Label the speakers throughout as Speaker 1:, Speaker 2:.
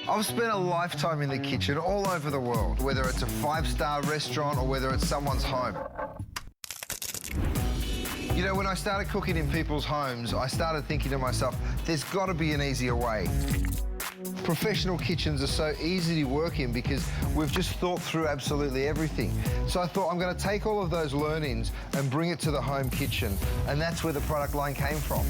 Speaker 1: I've spent a lifetime in the kitchen all over the world, whether it's a five-star restaurant or whether it's someone's home. You know, when I started cooking in people's homes, I started thinking to myself, there's got to be an easier way. Professional kitchens are so easy to work in because we've just thought through absolutely everything. So I thought I'm going to take all of those learnings and bring it to the home kitchen, and that's where the product line came from.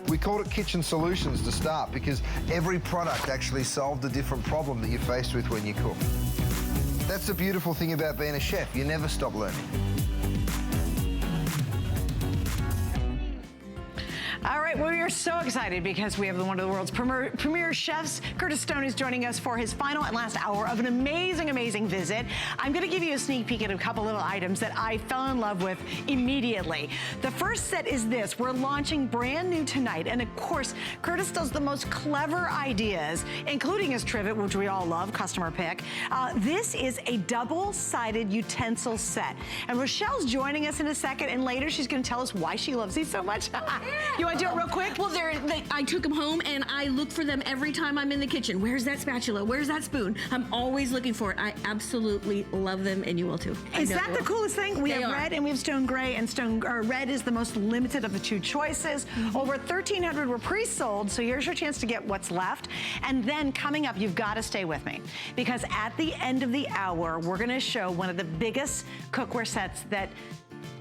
Speaker 1: We called it Kitchen Solutions to start because every product actually solved a different problem that you're faced with when you cook. That's the beautiful thing about being a chef. You never stop learning.
Speaker 2: All right, well, we are so excited because we have one of the world's premier chefs. Curtis Stone is joining us for his final and last hour of an amazing, amazing visit. I'm gonna give you a sneak peek at a couple little items that I fell in love with immediately. The first set is this. We're launching brand new tonight, and of course, Curtis does the most clever ideas, including his trivet, which we all love, customer pick. This is a double-sided utensil set. And Rochelle's joining us in a second, and later she's gonna tell us why she loves these so much. You want to do it real quick?
Speaker 3: Well, I took them home and I look for them every time I'm in the kitchen. Where's that spatula? Where's that spoon? I'm always looking for it. I absolutely love them, and you will too.
Speaker 2: Is that the coolest thing? We have red and we have stone gray, and red is the most limited of the two choices. Over 1,300 were pre-sold, so here's your chance to get what's left. And then coming up, you've got to stay with me, because at the end of the hour, we're going to show one of the biggest cookware sets that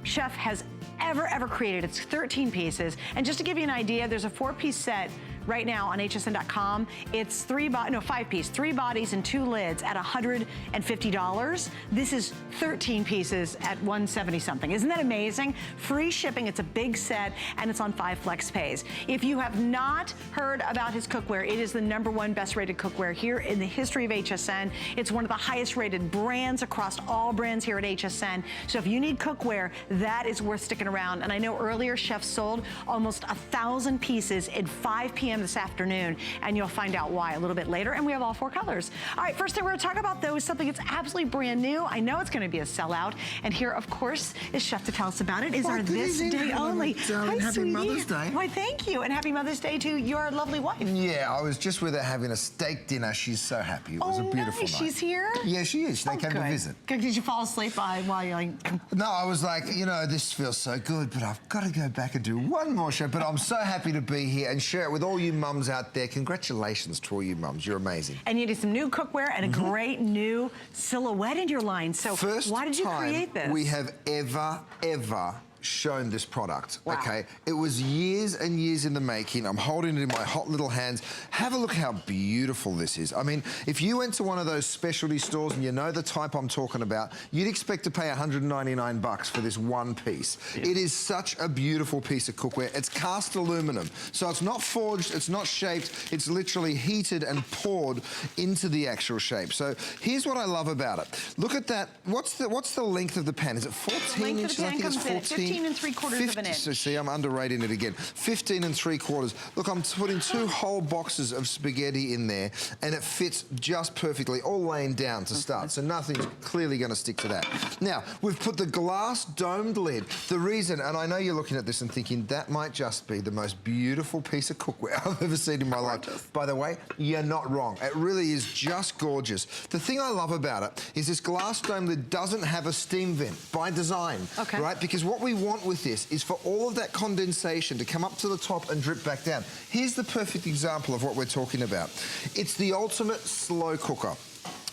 Speaker 2: Chef has ever created. It's 13 pieces. And just to give you an idea, there's a 4-piece set right now on hsn.com. It's 5-piece, 3 bodies and 2 lids at $150. This is 13 pieces at $170 something. Isn't that amazing? Free shipping, it's a big set, and it's on 5 flex pays. If you have not heard about his cookware, it is the #1 best rated cookware here in the history of HSN. It's one of the highest rated brands across all brands here at HSN. So if you need cookware, that is worth sticking around. And I know earlier Chef sold almost 1,000 pieces at 5 p.m. this afternoon, and you'll find out why a little bit later, and we have all 4 colors. All right, first thing we're gonna talk about, though, is something that's absolutely brand new. I know it's gonna be a sellout, and here, of course, is Chef to tell us about it. Is our This Day Only.
Speaker 1: Hi, happy
Speaker 2: sweetie.
Speaker 1: Mother's Day.
Speaker 2: Why, thank you, and happy Mother's Day to your lovely wife.
Speaker 1: Yeah, I was just with her having a steak dinner. She's so happy. It was a beautiful night.
Speaker 2: She's here?
Speaker 1: Yeah, she is. They came to visit.
Speaker 2: Good. Did you fall asleep while you're like...
Speaker 1: No, I was like, you know, this feels so good, but I've got to go back and do one more show. But I'm so happy to be here and share it with all you mums out there. Congratulations to all you mums. You're amazing.
Speaker 2: And you did some new cookware and a great new silhouette in your line. So why did you create this?
Speaker 1: We have ever shown this product,
Speaker 2: wow.
Speaker 1: Okay? It was years and years in the making. I'm holding it in my hot little hands. Have a look how beautiful this is. I mean, if you went to one of those specialty stores and you know the type I'm talking about, you'd expect to pay 199 bucks for this one piece. Yeah. It is such a beautiful piece of cookware. It's cast aluminum, so it's not forged, it's not shaped, it's literally heated and poured into the actual shape. So here's what I love about it. Look at that. What's the length of the pan? Is it 14 inches? I think it's 14.
Speaker 2: 15 3/4 of an inch.
Speaker 1: So see, I'm underrating it again. 15 3/4. Look, I'm putting 2 whole boxes of spaghetti in there, and it fits just perfectly, all laying down to start. So nothing's clearly going to stick to that. Now, we've put the glass domed lid. The reason, and I know you're looking at this and thinking, that might just be the most beautiful piece of cookware I've ever seen in my life. By the way, you're not wrong. It really is just gorgeous. The thing I love about it is this glass dome lid doesn't have a steam vent by design, right? Because what we want with this is for all of that condensation to come up to the top and drip back down. Here's the perfect example of what we're talking about. It's the ultimate slow cooker.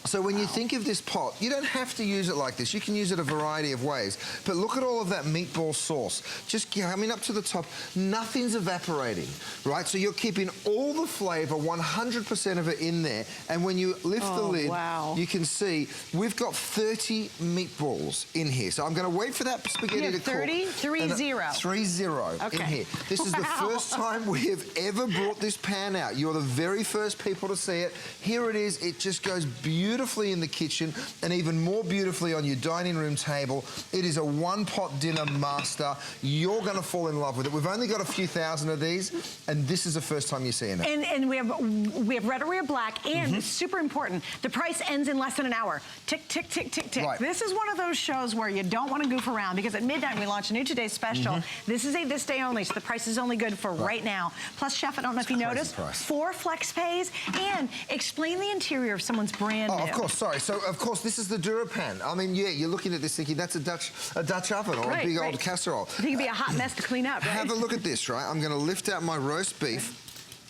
Speaker 1: So when you think of this pot, you don't have to use it like this. You can use it a variety of ways. But look at all of that meatball sauce. Just coming up to the top, nothing's evaporating, right? So you're keeping all the flavor, 100% of it in there. And when you lift the lid, you can see we've got 30 meatballs in here. So I'm gonna wait for that spaghetti to cook.
Speaker 2: 30? 30.
Speaker 1: 30 in here. This is the first time we have ever brought this pan out. You're the very first people to see it. Here it is. It just goes beautiful beautifully in the kitchen and even more beautifully on your dining room table. It is a one-pot dinner master. You're going to fall in love with it. We've only got a few thousand of these, and this is the first time you're seeing it.
Speaker 2: And we have red or we have black, and super important, the price ends in less than an hour. Tick, tick, tick, tick, tick.
Speaker 1: Right.
Speaker 2: This is one of those shows where you don't want to goof around, because at midnight we launch a new Today's Special. This is a this day only, so the price is only good for right now. Plus, Chef, I don't know if you noticed, 4 flex pays, and explain the interior of someone's brand new.
Speaker 1: Of course, sorry. So, of course, this is the DuraPan. I mean, yeah, you're looking at this thinking that's a Dutch oven or a big old casserole.
Speaker 2: I think it'd be a hot mess to clean up, right?
Speaker 1: Have a look at this, right? I'm going to lift out my roast beef.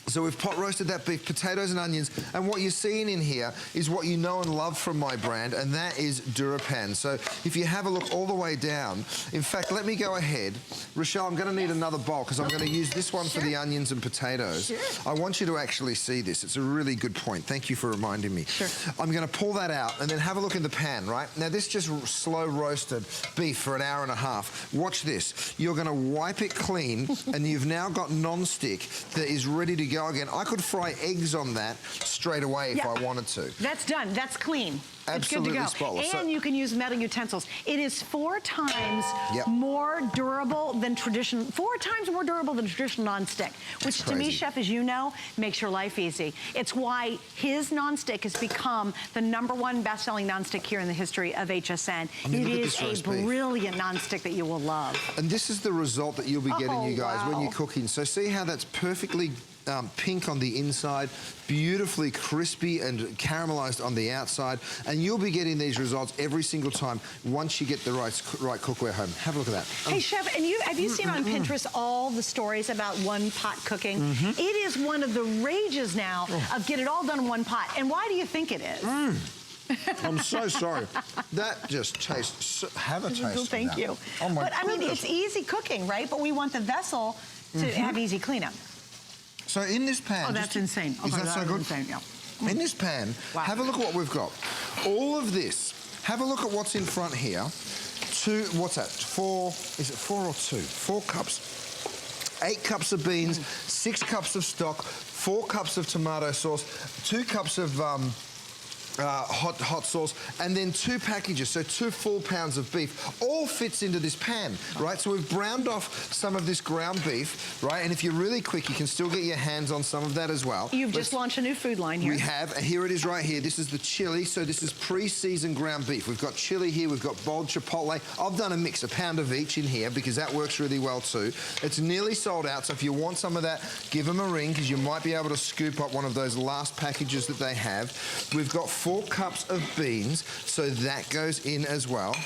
Speaker 1: So we've pot roasted that beef, potatoes and onions, and what you're seeing in here is what you know and love from my brand, and that is DuraPan. So if you have a look all the way down, in fact, let me go ahead. Rochelle, I'm going to need another bowl because I'm going to use this one for the onions and potatoes. I want you to actually see this. It's a really good point. Thank you for reminding me. I'm going to pull that out and then have a look in the pan, right? Now, this just slow roasted beef for an hour and a half. Watch this. You're going to wipe it clean, and you've now got non-stick that is ready to go again. I could fry eggs on that straight away if I wanted to.
Speaker 2: That's done. That's clean.
Speaker 1: Absolutely
Speaker 2: it's good to go.
Speaker 1: spotless.
Speaker 2: And you can use metal utensils. It is 4 times more durable than traditional, 4 times more durable than traditional nonstick, which to me, Chef, as you know, makes your life easy. It's why his nonstick has become the #1 best-selling nonstick here in the history of HSN.
Speaker 1: I mean,
Speaker 2: it is a brilliant nonstick that you will love.
Speaker 1: And this is the result that you'll be getting, you guys, when you're cooking. So see how that's perfectly pink on the inside, beautifully crispy and caramelized on the outside, and you'll be getting these results every single time once you get the right cookware home. have a look at that.
Speaker 2: Hey, Chef, and have you seen on Pinterest all the stories about one-pot cooking? It is one of the rages now of get it all done in one pot. And why do you think it is?
Speaker 1: I'm so sorry. That just tastes, have a taste.
Speaker 2: Thank you.
Speaker 1: Oh my
Speaker 2: But I mean, it's easy cooking, right? But we want the vessel to have easy cleanup.
Speaker 1: So in this pan...
Speaker 2: Oh, that's insane.
Speaker 1: Is that so good?
Speaker 2: Insane, yeah.
Speaker 1: In this pan, have a look at what we've got. All of this, have a look at what's in front here. What's that? 4, is it 4 or 2? 4 cups. 8 cups of beans, 6 cups of stock, 4 cups of tomato sauce, 2 cups of hot sauce, and then 2 packages, so 2 full pounds of beef, all fits into this pan, right? So we've browned off some of this ground beef, right? And if you're really quick, you can still get your hands on some of that as well.
Speaker 2: You've just launched a new food line here.
Speaker 1: We have, and here it is right here. This is the chili, so this is pre-seasoned ground beef. We've got chili here, we've got bold chipotle. I've done a mix, a pound of each in here, because that works really well too. It's nearly sold out, so if you want some of that, give them a ring, because you might be able to scoop up one of those last packages that they have. We've got 4 cups of beans, so that goes in as well.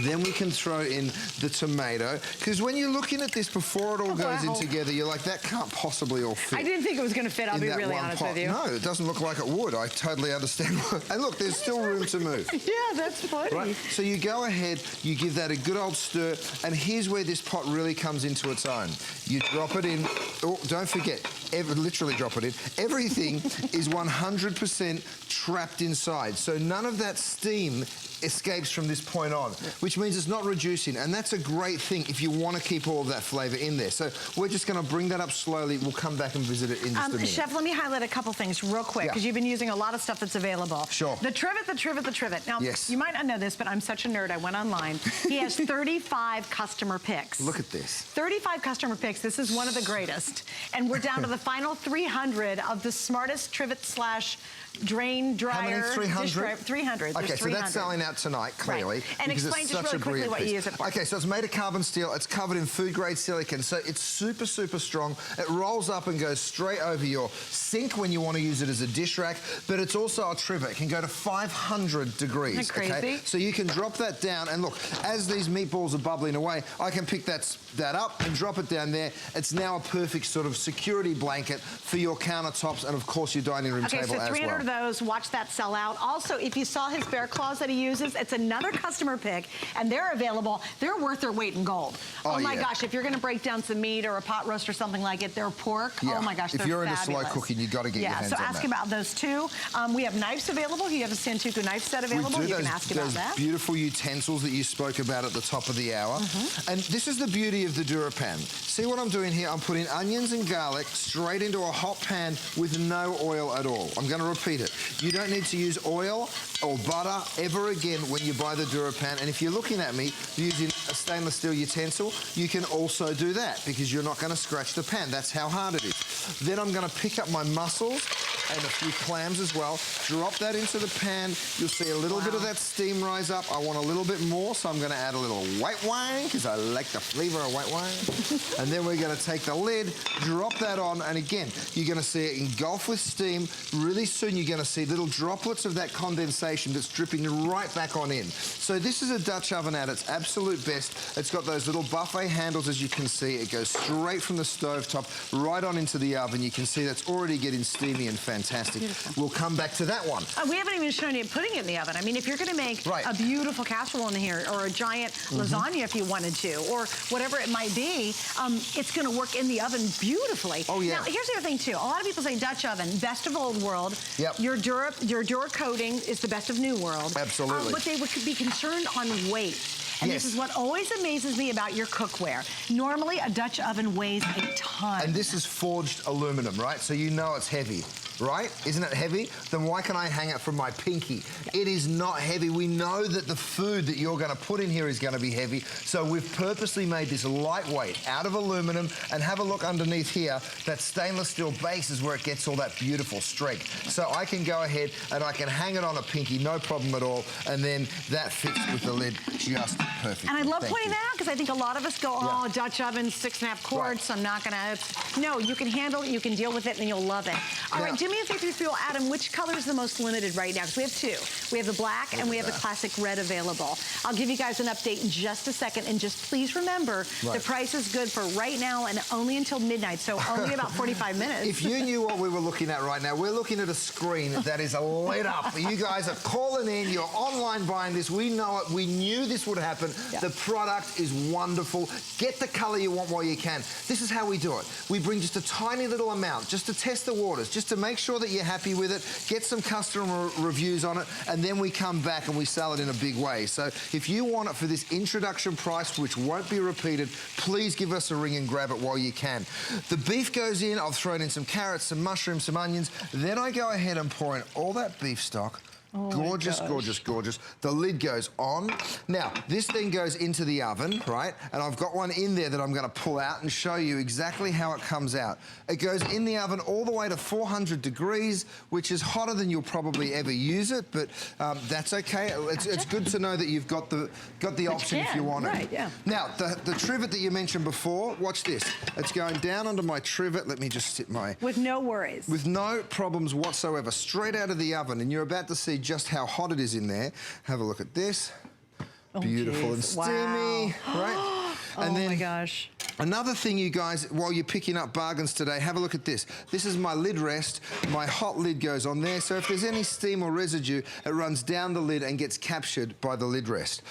Speaker 1: Then we can throw in the tomato, because when you're looking at this before it all goes in together, you're like, that can't possibly all fit.
Speaker 2: I didn't think it was going to fit, I'll be really honest with you.
Speaker 1: No, it doesn't look like it would. I totally understand. And look, there's still room to move.
Speaker 2: Yeah, that's funny.
Speaker 1: Right? So you go ahead, you give that a good old stir, and here's where this pot really comes into its own. You drop it in. Oh, don't forget, literally drop it in. Everything is 100% trapped inside, so none of that steam escapes from this point on, which means it's not reducing, and that's a great thing if you want to keep all of that flavour in there. So we're just going to bring that up slowly. We'll come back and visit it in just a minute.
Speaker 2: Chef, let me highlight a couple things real quick, because you've been using a lot of stuff that's available.
Speaker 1: Sure.
Speaker 2: The trivet, the trivet, the trivet. Now, you might not know this, but I'm such a nerd, I went online. He has 35 customer picks.
Speaker 1: Look at this.
Speaker 2: 35 customer picks. This is one of the greatest. And we're down to the final 300 of the smartest trivet slash drain dryer.
Speaker 1: How many? 300?
Speaker 2: 300.
Speaker 1: Okay, so that's selling out tonight, clearly.
Speaker 2: And explain just really quickly what you use it for.
Speaker 1: Okay, so it's made of carbon steel. It's covered in food-grade silicone, so it's super, super strong. It rolls up and goes straight over your sink when you want to use it as a dish rack, but it's also a trivet. It can go to 500 degrees.
Speaker 2: Isn't that crazy?
Speaker 1: Okay? So you can drop that down, and look, as these meatballs are bubbling away, I can pick that up and drop it down there. It's now a perfect sort of security blanket for your countertops and, of course, your dining room table as well.
Speaker 2: Okay, so 300 of those. Watch that sell out. Also, if you saw his bear claws that he uses, it's another customer pick. And they're available. They're worth their weight in gold. Oh my
Speaker 1: yeah.
Speaker 2: gosh, if you're gonna break down some meat or a pot roast or something like it, they're pork.
Speaker 1: Yeah.
Speaker 2: Oh my gosh,
Speaker 1: if
Speaker 2: they're
Speaker 1: you're
Speaker 2: fabulous.
Speaker 1: into slow cooking, you got to get your hands on that.
Speaker 2: Yeah, so ask about those too. We have knives available. You have a Santoku knife set available. You can ask about that.
Speaker 1: Those beautiful utensils that you spoke about at the top of the hour. And this is the beauty of the DuraPan. See what I'm doing here? I'm putting onions and garlic straight into a hot pan with no oil at all. I'm going to repeat it. You don't need to use oil or butter ever again when you buy the DuraPan. And if you're looking at me using a stainless steel utensil, you can also do that because you're not going to scratch the pan. That's how hard it is. Then I'm going to pick up my mussels and a few clams as well. Drop that into the pan. You'll see a little bit of that steam rise up. I want a little bit more, so I'm going to add a little white wine because I like the flavor of white wine. And then we're going to take the lid, drop that on, and again, you're going to see it engulf with steam. Really soon, you're going to see little droplets of that condensation that's dripping right back on in. So this is a Dutch oven at its absolute best. It's got those little buffet handles, as you can see. It goes straight from the stovetop right on into the oven. You can see that's already getting steamy and fantastic. Beautiful. We'll come back to that one.
Speaker 2: We haven't even shown you putting it in the oven. I mean, if you're going to make a beautiful casserole in here or a giant lasagna if you wanted to, or whatever it might be, it's going to work in the oven beautifully. Oh, yeah. Now, here's the other thing, too. A lot of people say Dutch oven, best of old world. Yep. Your Dura coating is the best of new world.
Speaker 1: Absolutely.
Speaker 2: But they would be concerned on weight. And this is what always amazes me about your cookware. Normally, a Dutch oven weighs a ton.
Speaker 1: And this is forged aluminum, right? So you know it's heavy, right? Isn't it heavy? Then why can I hang it from my pinky? It is not heavy. We know that the food that you're going to put in here is going to be heavy. So we've purposely made this lightweight out of aluminum. And have a look underneath here. That stainless steel base is where it gets all that beautiful strength. So I can go ahead and I can hang it on a pinky, no problem at all. And then that fits with the lid just perfect.
Speaker 2: And I love pointing that out because I think a lot of us go, oh, Dutch oven, 6.5 quarts, I'm not gonna, no, you can handle it, you can deal with it, and you'll love it. All right, do me a favor, if you'll, Adam, which color is the most limited right now? Because we have two. We have the black and we have the classic red available. I'll give you guys an update in just a second, and just please remember, the price is good for right now and only until midnight, so only about 45 minutes.
Speaker 1: If you knew what we were looking at right now, we're looking at a screen that is lit up. You guys are calling in, you're online buying this, we know it, we knew this would happen. The product is wonderful. Get the color you want while you can. This is how we do it. We bring just a tiny little amount, just to test the waters, just to make sure that you're happy with it, get some customer reviews on it, and then we come back and we sell it in a big way. So if you want it for this introduction price, which won't be repeated, please give us a ring and grab it while you can. The beef goes in, I've thrown in some carrots, some mushrooms, some onions, then I go ahead and pour in all that beef stock. Oh, gorgeous, gorgeous, gorgeous. The lid goes on. Now, this thing goes into the oven, right? And I've got one in there that I'm going to pull out and show you exactly how it comes out. It goes in the oven all the way to 400 degrees, which is hotter than you'll probably ever use it, but that's okay. It's good to know that you've got the option if you want it. Now, the trivet that you mentioned before, watch this. It's going down onto my trivet. Let me just sit my...
Speaker 2: With no worries.
Speaker 1: With no problems whatsoever. Straight out of the oven, and you're about to see just how hot it is in there. Have a look at this. Beautiful and steamy, right? And then,
Speaker 2: my gosh.
Speaker 1: Another thing, you guys, while you're picking up bargains today, have a look at this. This is my lid rest. My hot lid goes on there, so if there's any steam or residue, it runs down the lid and gets captured by the lid rest.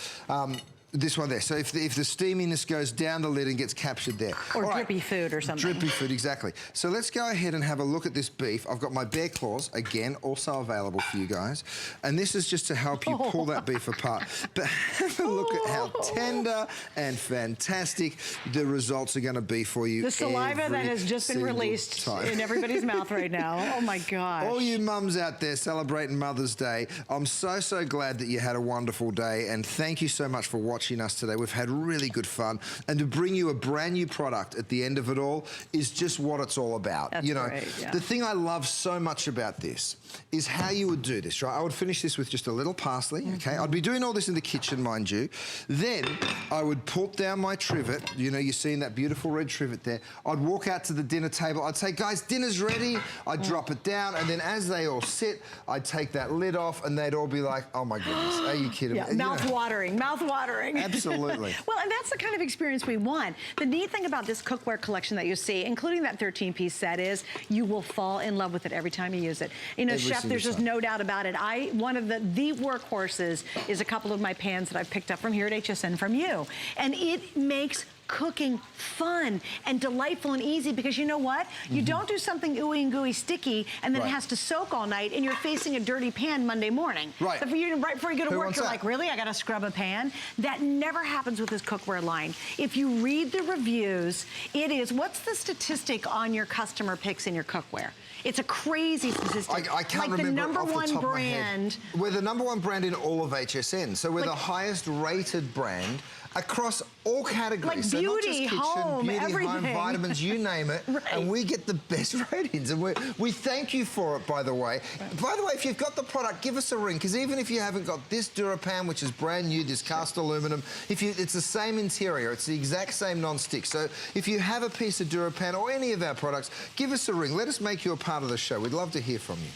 Speaker 1: This one there. So if the steaminess goes down the lid and gets captured there.
Speaker 2: Or drippy food or something.
Speaker 1: Drippy food, exactly. So let's go ahead and have a look at this beef. I've got my bear claws, again, also available for you guys. And this is just to help you pull that beef apart. But have a look at how tender and fantastic the results are going to be for you.
Speaker 2: The saliva that has just been released in everybody's mouth right now. Oh my gosh.
Speaker 1: All you mums out there celebrating Mother's Day, I'm so glad that you had a wonderful day, and thank you so much for watching us today. We've had really good fun, and to bring you a brand new product at the end of it all is just what it's all about.
Speaker 2: That's great,
Speaker 1: the thing I love so much about this is how you would do this, right? I would finish this with just a little parsley, okay? I'd be doing all this in the kitchen, mind you. Then I would put down my trivet. You know, you're seeing that beautiful red trivet there. I'd walk out to the dinner table. I'd say, guys, dinner's ready. I'd drop it down, and then as they all sit, I'd take that lid off, and they'd all be like, oh my goodness, are you kidding me?
Speaker 2: Mouth watering, mouth watering. boring.
Speaker 1: Absolutely.
Speaker 2: Well, and that's the kind of experience we want. The neat thing about this cookware collection that you see, including that 13-piece set, is you will fall in love with it every time you use it. You know,
Speaker 1: Every
Speaker 2: Chef,
Speaker 1: single
Speaker 2: there's just
Speaker 1: time.
Speaker 2: no doubt about it. One of the workhorses is a couple of my pans that I've picked up from here at HSN from you. And it makes cooking fun and delightful and easy, because you know what? You don't do something ooey and gooey sticky and then it has to soak all night and you're facing a dirty pan Monday morning.
Speaker 1: Right.
Speaker 2: So right before you go to
Speaker 1: Who
Speaker 2: work,
Speaker 1: wants
Speaker 2: you're
Speaker 1: that?
Speaker 2: like, really? I gotta scrub a pan? That never happens with this cookware line. If you read the reviews, it is, what's the statistic on your customer picks in your cookware? It's a crazy statistic.
Speaker 1: I can't
Speaker 2: like
Speaker 1: remember
Speaker 2: the number
Speaker 1: off the
Speaker 2: one
Speaker 1: top
Speaker 2: brand.
Speaker 1: of my head. We're the number one brand in all of HSN. So we're the highest rated brand across all categories.
Speaker 2: Like
Speaker 1: so not just
Speaker 2: beauty,
Speaker 1: kitchen,
Speaker 2: home,
Speaker 1: beauty,
Speaker 2: everything.
Speaker 1: home, vitamins, you name it. And we get the best ratings. And we thank you for it, by the way. By the way, if you've got the product, give us a ring, because even if you haven't got this DuraPan, which is brand new, this cast aluminum, it's the same interior. It's the exact same non-stick. So if you have a piece of DuraPan or any of our products, give us a ring. Let us make you a part of the show. We'd love to hear from you.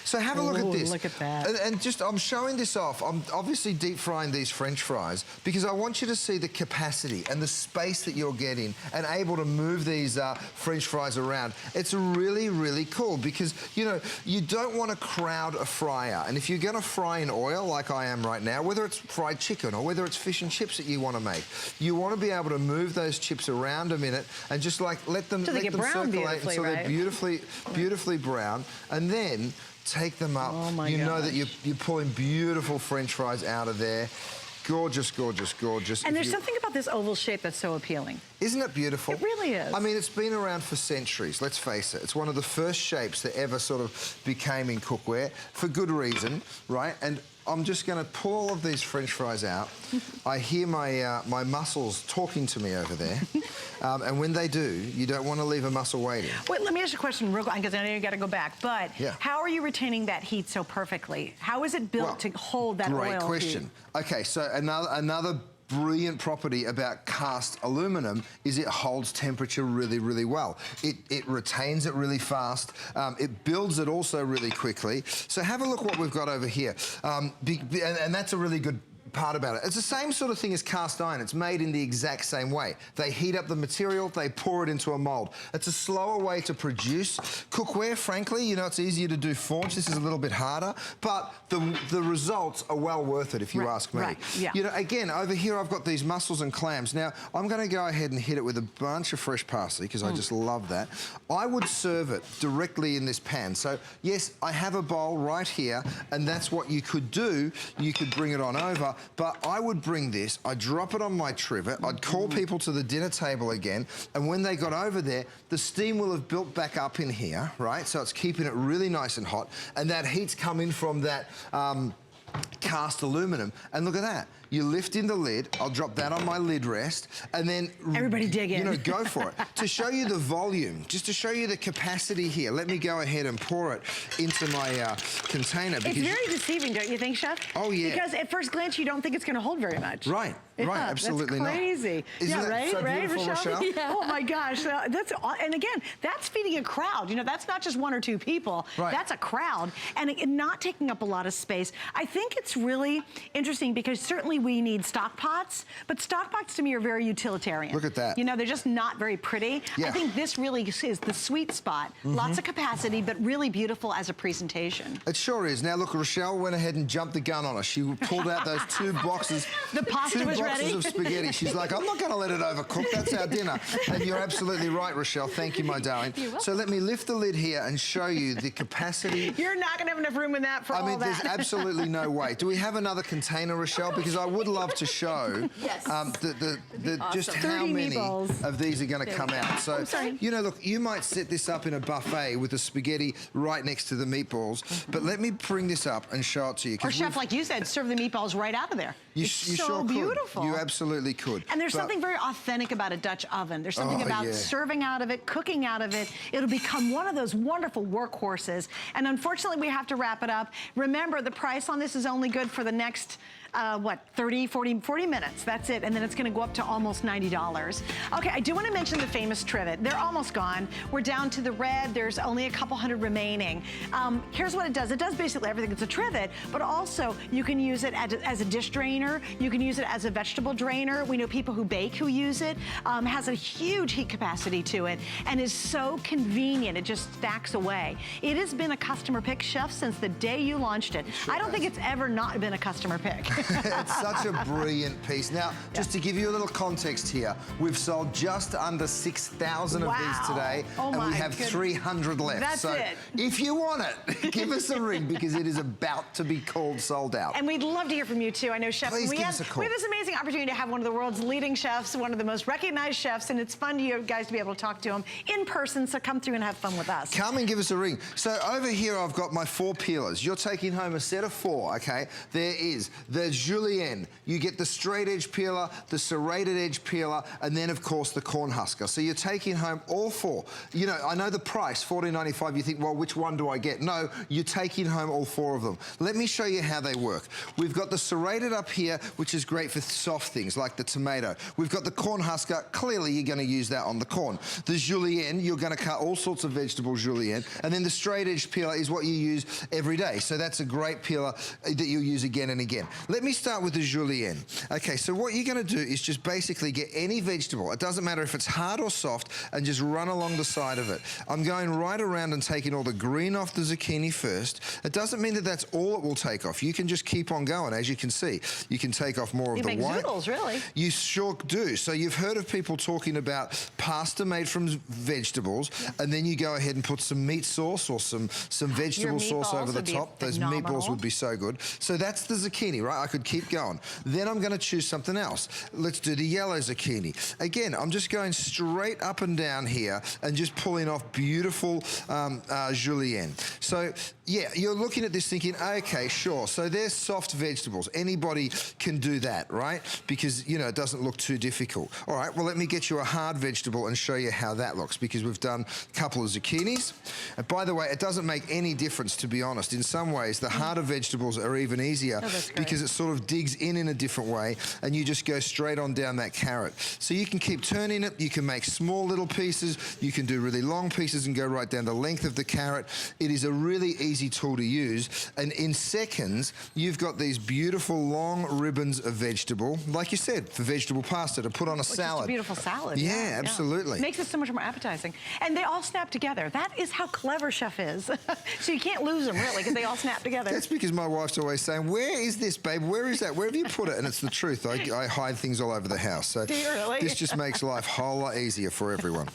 Speaker 1: So have a look at this.
Speaker 2: Look at that.
Speaker 1: And just, I'm showing this off. I'm obviously deep frying these French fries because I want you to see the capacity and the space that you're getting and able to move these French fries around. It's really, really cool because, you know, you don't want to crowd a fryer. And if you're going to fry in oil like I am right now, whether it's fried chicken or whether it's fish and chips that you want to make, you want to be able to move those chips around a minute and just like let them circulate until they're beautifully brown. And then take them up.
Speaker 2: Oh my
Speaker 1: you know
Speaker 2: gosh.
Speaker 1: that you're pulling beautiful French fries out of there. Gorgeous, gorgeous, gorgeous.
Speaker 2: And there's something about this oval shape that's so appealing.
Speaker 1: Isn't it beautiful?
Speaker 2: It really is.
Speaker 1: I mean, it's been around for centuries, let's face it. It's one of the first shapes that ever sort of became in cookware, for good reason, right? And I'm just going to pull all of these French fries out. I hear my muscles talking to me over there. And when they do, you don't want to leave a muscle waiting.
Speaker 2: Wait, let me ask you a question real quick, because I know you got to go back. But
Speaker 1: yeah.
Speaker 2: How are you retaining that heat so perfectly? How is it built to hold that oil?
Speaker 1: Great question. Okay, so another brilliant property about cast aluminum is it holds temperature really, really well. It retains it really fast. It builds it also really quickly. So have a look what we've got over here. And that's a really good part about it. It's the same sort of thing as cast iron. It's made in the exact same way. They heat up the material, they pour it into a mold. It's a slower way to produce cookware, frankly. You know, it's easier to do forge. This is a little bit harder, but the results are well worth it if you ask me.
Speaker 2: Right, yeah.
Speaker 1: You know, again, over here I've got these mussels and clams. Now, I'm going to go ahead and hit it with a bunch of fresh parsley because I just love that. I would serve it directly in this pan. So, yes, I have a bowl right here, and that's what you could do. You could bring it on over. But I would bring this, I'd drop it on my trivet, I'd call people to the dinner table again, and when they got over there, the steam will have built back up in here, right? So it's keeping it really nice and hot, and that heat's coming from that cast aluminum. And look at that. You lift in the lid, I'll drop that on my lid rest, and then...
Speaker 2: Everybody dig in.
Speaker 1: You know, go for it. To show you the volume, just to show you the capacity here, let me go ahead and pour it into my container.
Speaker 2: It's very deceiving, don't you think, Chef?
Speaker 1: Oh, yeah.
Speaker 2: Because at first glance, you don't think it's going to hold very much.
Speaker 1: Right,
Speaker 2: Yeah,
Speaker 1: right, absolutely
Speaker 2: that's crazy.
Speaker 1: not. Isn't
Speaker 2: yeah,
Speaker 1: that
Speaker 2: right,
Speaker 1: so
Speaker 2: right,
Speaker 1: beautiful, Rochelle?
Speaker 2: Yeah. Oh my gosh, and again, that's feeding a crowd. You know, that's not just one or two people.
Speaker 1: Right.
Speaker 2: That's a crowd, and not taking up a lot of space. I think it's really interesting because certainly we need stock pots, but stock pots to me are very utilitarian.
Speaker 1: Look at that.
Speaker 2: You know, they're just not very pretty.
Speaker 1: Yeah.
Speaker 2: I think this really is the sweet spot. Lots of capacity, but really beautiful as a presentation.
Speaker 1: It sure is. Now, look, Rochelle went ahead and jumped the gun on us. She pulled out those two boxes.
Speaker 2: The pasta was ready.
Speaker 1: 2 boxes of spaghetti. She's like, I'm not going to let it overcook. That's our dinner. And you're absolutely right, Rochelle. Thank you, my darling. So let me lift the lid here and show you the capacity.
Speaker 2: You're not going to have enough room in that for all that.
Speaker 1: I mean, there's absolutely no way. Do we have another container, Rochelle? Because I would love to show just how many of these are going to come out. So, you know, look, you might set this up in a buffet with the spaghetti right next to the meatballs, but let me bring this up and show it to you.
Speaker 2: Or Chef, like you said, serve the meatballs right out of there.
Speaker 1: You
Speaker 2: so
Speaker 1: sure
Speaker 2: beautiful.
Speaker 1: Could. You absolutely could.
Speaker 2: And there's something very authentic about a Dutch oven. There's something about serving out of it, cooking out of it. It'll become one of those wonderful workhorses. And unfortunately, we have to wrap it up. Remember, the price on this is only good for the next what, 30, 40 minutes. That's it. And then it's going to go up to almost $90. Okay, I do want to mention the famous trivet. They're almost gone. We're down to the red. There's only a couple hundred remaining. Here's what it does. It does basically everything. It's a trivet, but also you can use it as a dish drainer. You can use it as a vegetable drainer. We know people who bake who use it. Has a huge heat capacity to it and is so convenient. It just stacks away. It has been a customer pick, Chef, since the day you launched it.
Speaker 1: Sure
Speaker 2: I don't think it's ever not been a customer pick.
Speaker 1: It's such a brilliant piece. Now, just to give you a little context here, we've sold just under 6,000 of these today, and we have 300 left.
Speaker 2: That's
Speaker 1: so
Speaker 2: it.
Speaker 1: If you want it, give us a ring because it is about to be called sold out.
Speaker 2: And we'd love to hear from you too. I know, Chef,
Speaker 1: Please
Speaker 2: we
Speaker 1: give
Speaker 2: have
Speaker 1: us a call.
Speaker 2: we have this amazing opportunity to have one of the world's leading chefs, one of the most recognized chefs, and it's fun to you guys to be able to talk to him in person, so come through and have fun with us.
Speaker 1: Come and give us a ring. So over here I've got my 4 peelers. You're taking home a set of 4, okay? There is the julienne. You get the straight edge peeler, the serrated edge peeler, and then of course the corn husker. So you're taking home all 4. You know, I know the price, $14.95. You think, well, which one do I get? No, you're taking home all 4 of them. Let me show you how they work. We've got the serrated up here, which is great for soft things like the tomato. We've got the corn husker. Clearly, you're going to use that on the corn. The julienne, you're going to cut all sorts of vegetable julienne. And then the straight edge peeler is what you use every day. So that's a great peeler that you'll use again and again. Let me start with the julienne. Okay, so what you're going to do is just basically get any vegetable. It doesn't matter if it's hard or soft, and just run along the side of it. I'm going right around and taking all the green off the zucchini first. It doesn't mean that that's all it will take off. You can just keep on going, as you can see. You can take off more of the white.
Speaker 2: You make zoodles, really.
Speaker 1: You sure do. So you've heard of people talking about pasta made from vegetables, and then you go ahead and put some meat sauce or some vegetable sauce over the top. Those meatballs would be so good. So that's the zucchini, right? I could keep going. Then I'm going to choose something else. Let's do the yellow zucchini. Again, I'm just going straight up and down here and just pulling off beautiful julienne. So yeah, you're looking at this thinking, okay, sure. So there's soft vegetables. Anybody can do that, right? Because, you know, it doesn't look too difficult. All right, well, let me get you a hard vegetable and show you how that looks, because we've done a couple of zucchinis. And by the way, it doesn't make any difference, to be honest. In some ways, the harder vegetables are even easier because it sort of digs in a different way, and you just go straight on down that carrot. So you can keep turning it. You can make small little pieces. You can do really long pieces and go right down the length of the carrot. It is a really easy tool to use, and in seconds, you've got these beautiful long ribbons of vegetable, like you said, for vegetable pasta to put on a salad.
Speaker 2: Just a beautiful salad.
Speaker 1: Yeah, absolutely.
Speaker 2: Makes it so much more appetizing. And they all snap together. That is how clever Chef is. So you can't lose them, really, because they all snap together.
Speaker 1: That's because my wife's always saying, where is this, babe? Where is that? Where have you put it? And it's the truth. I hide things all over the house. So
Speaker 2: do you really?
Speaker 1: This just makes life a whole lot easier for everyone.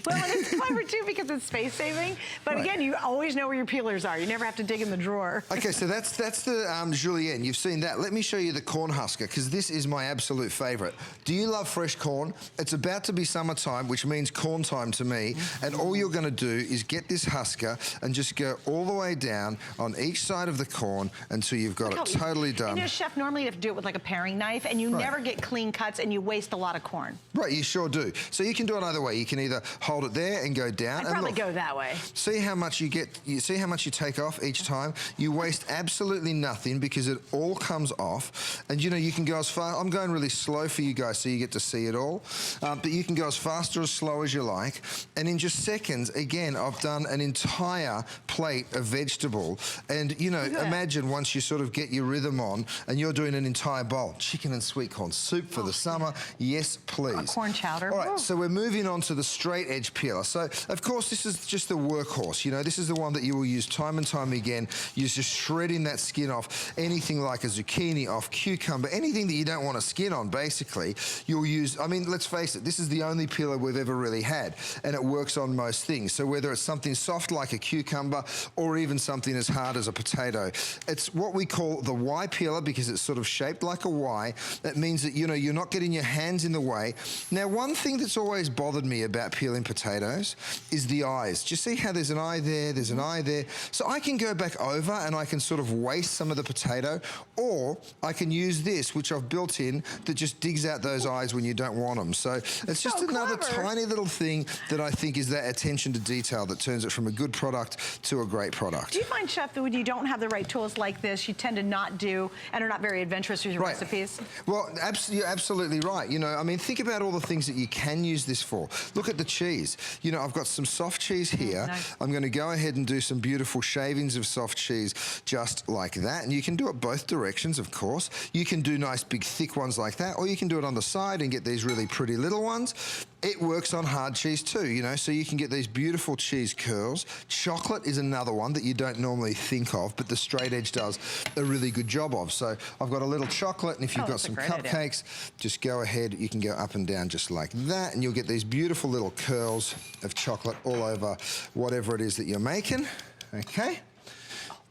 Speaker 2: Well, and it's clever, too, because it's space-saving. But again, you always know where your peelers are. You never have to dig in the drawer.
Speaker 1: Okay, so that's the julienne. You've seen that. Let me show you the corn husker, because this is my absolute favorite. Do you love fresh corn? It's about to be summertime, which means corn time to me. And all you're going to do is get this husker and just go all the way down on each side of the corn until you've got it totally done.
Speaker 2: You know, Chef, normally you have to do it with like a paring knife, and you never get clean cuts, and you waste a lot of corn.
Speaker 1: Right, you sure do. So you can do it either way. You can either hold it there and go down.
Speaker 2: I'd probably go that way.
Speaker 1: See how much you get. You see how much you take off each time. You waste absolutely nothing because it all comes off. And you know, you can go as far. I'm going really slow for you guys so you get to see it all. But you can go as fast or as slow as you like. And in just seconds, again, I've done an entire plate of vegetable. And you know, imagine once you sort of get your rhythm on and you're doing an entire bowl. Chicken and sweet corn soup for the summer. Yes, please.
Speaker 2: Corn chowder.
Speaker 1: All right, so we're moving on to the straight edge peeler. So, of course, this is just the workhorse. You know, this is the one that you will use time and time again. You're just shredding that skin off anything like a zucchini, off cucumber, anything that you don't want a skin on, basically, you'll use. I mean, let's face it, this is the only peeler we've ever really had, and it works on most things. So whether it's something soft like a cucumber or even something as hard as a potato, it's what we call the Y peeler because it's sort of shaped like a Y. That means that, you know, you're not getting your hands in the way. Now, one thing that's always bothered me about peeling peeling potatoes is the eyes. Do you see how there's an eye there, there's an eye there? So I can go back over and I can sort of waste some of the potato, or I can use this, which I've built in, that just digs out those eyes when you don't want them. So it's just another tiny little thing that I think is that attention to detail that turns it from a good product to a great product.
Speaker 2: Do you find, Chef, that when you don't have the right tools like this, you tend to not do and are not very adventurous with your recipes?
Speaker 1: Well, you're absolutely right. You know, I mean, think about all the things that you can use this for. Look at the cheese. You know, I've got some soft cheese here.
Speaker 2: Nice.
Speaker 1: I'm going to go ahead and do some beautiful shavings of soft cheese just like that. And you can do it both directions, of course. You can do nice big thick ones like that, or you can do it on the side and get these really pretty little ones. It works on hard cheese too, you know, so you can get these beautiful cheese curls. Chocolate is another one that you don't normally think of, but the straight edge does a really good job of. So I've got a little chocolate, and if you've got some cupcakes, just go ahead, you can go up and down just like that, and you'll get these beautiful little curls of chocolate all over whatever it is that you're making, okay?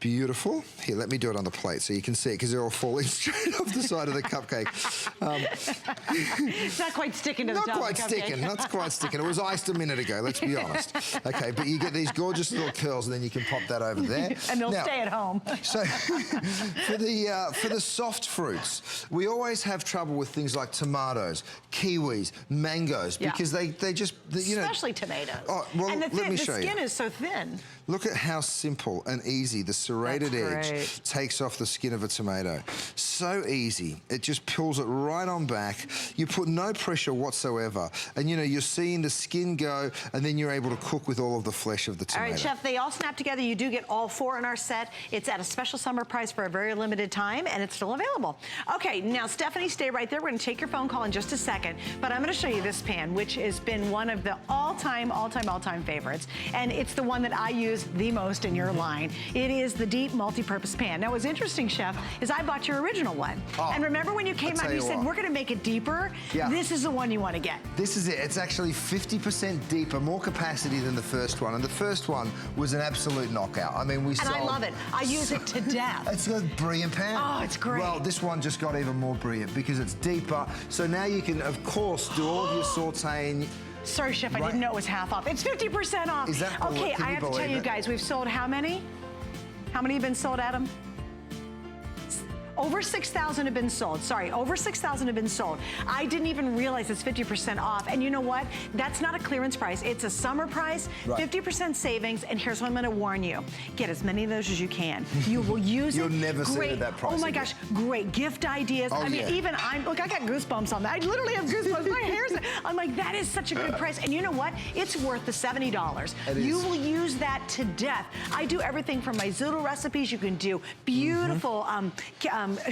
Speaker 1: Beautiful. Here, let me do it on the plate so you can see it, because they're all falling straight off the side of the cupcake.
Speaker 2: It's not quite sticking to the top of the cupcake.
Speaker 1: Not quite sticking. It was iced a minute ago, let's be honest. Okay, but you get these gorgeous little curls, and then you can pop that over there.
Speaker 2: And they'll stay at home.
Speaker 1: So for the soft fruits, we always have trouble with things like tomatoes, kiwis, mangoes, because they just, you know.
Speaker 2: Especially tomatoes.
Speaker 1: Oh, well,
Speaker 2: and
Speaker 1: let me show you.
Speaker 2: The skin is so thin.
Speaker 1: Look at how simple and easy the serrated edge takes off the skin of a tomato. So easy. It just pulls it right on back. You put no pressure whatsoever. And, you know, you're seeing the skin go, and then you're able to cook with all of the flesh of the tomato.
Speaker 2: All right, Chef, they all snap together. You do get all 4 in our set. It's at a special summer price for a very limited time, and it's still available. Okay, now, Stephanie, stay right there. We're going to take your phone call in just a second, but I'm going to show you this pan, which has been one of the all-time favorites, and it's the one that I use the most in your line. It is the deep multi-purpose pan. Now, what's interesting, Chef, is I bought your original one. Oh, and remember when you came out, you said, we're going to make it deeper? Yeah. This is the one you want to get.
Speaker 1: This is it. It's actually 50% deeper, more capacity than the first one. And the first one was an absolute knockout. I mean,
Speaker 2: And I love it. I use it to death.
Speaker 1: It's a brilliant pan.
Speaker 2: Oh, it's great.
Speaker 1: Well, this one just got even more brilliant because it's deeper. So now you can, of course, do all of your sauteing.
Speaker 2: Sorry, Chef, I didn't know it was half off. It's 50% off.
Speaker 1: Is that
Speaker 2: okay, I have to tell you guys, we've sold how many? How many have been sold, Adam? Over 6,000 have been sold. Sorry, over 6,000 have been sold. I didn't even realize it's 50% off. And you know what? That's not a clearance price. It's a summer price, 50% savings. And here's what I'm going to warn you. Get as many of those as you can. You will use
Speaker 1: You'll never see it at that price.
Speaker 2: Oh my gosh, great gift ideas. I mean, even look, I got goosebumps on that. I literally have goosebumps. My hair's, I'm like, that is such a good price. And you know what? It's worth the $70. You will use that to death. I do everything from my zoodle recipes. You can do beautiful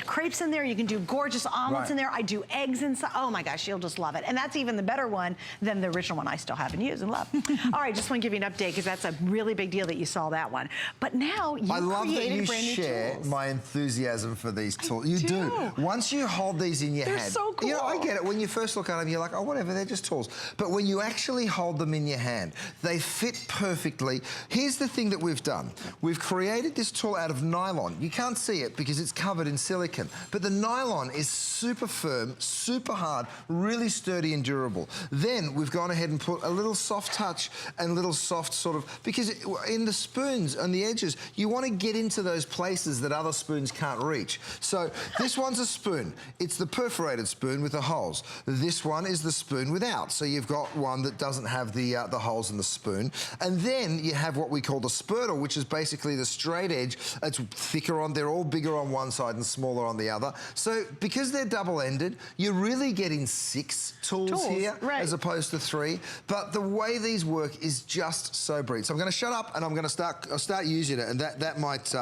Speaker 2: crepes in there. You can do gorgeous omelets in there. I do eggs inside. Oh my gosh, you'll just love it. And that's even the better one than the original one I still have and use and love. All right, just want to give you an update because that's a really big deal that you saw that one. But now you created brand new tools. I love that you share
Speaker 1: my enthusiasm for these tools. You do. Once you hold these in your hand.
Speaker 2: They're so cool.
Speaker 1: You know, I get it. When you first look at them, you're like, oh, whatever, they're just tools. But when you actually hold them in your hand, they fit perfectly. Here's the thing that we've done. We've created this tool out of nylon. You can't see it because it's covered in silicone. But the nylon is super firm, super hard, really sturdy and durable. Then we've gone ahead and put a little soft touch and little soft sort of, because in the spoons on the edges, you want to get into those places that other spoons can't reach. So this one's a spoon. It's the perforated spoon with the holes. This one is the spoon without. So you've got one that doesn't have the holes in the spoon. And then you have what we call the spurtle, which is basically the straight edge. It's thicker on, they're all bigger on one side and smaller on the other. So because they're double-ended, you're really getting 6 tools here as opposed to 3. But the way these work is just so brilliant. So I'm going to shut up and I'm going to start using it, and that might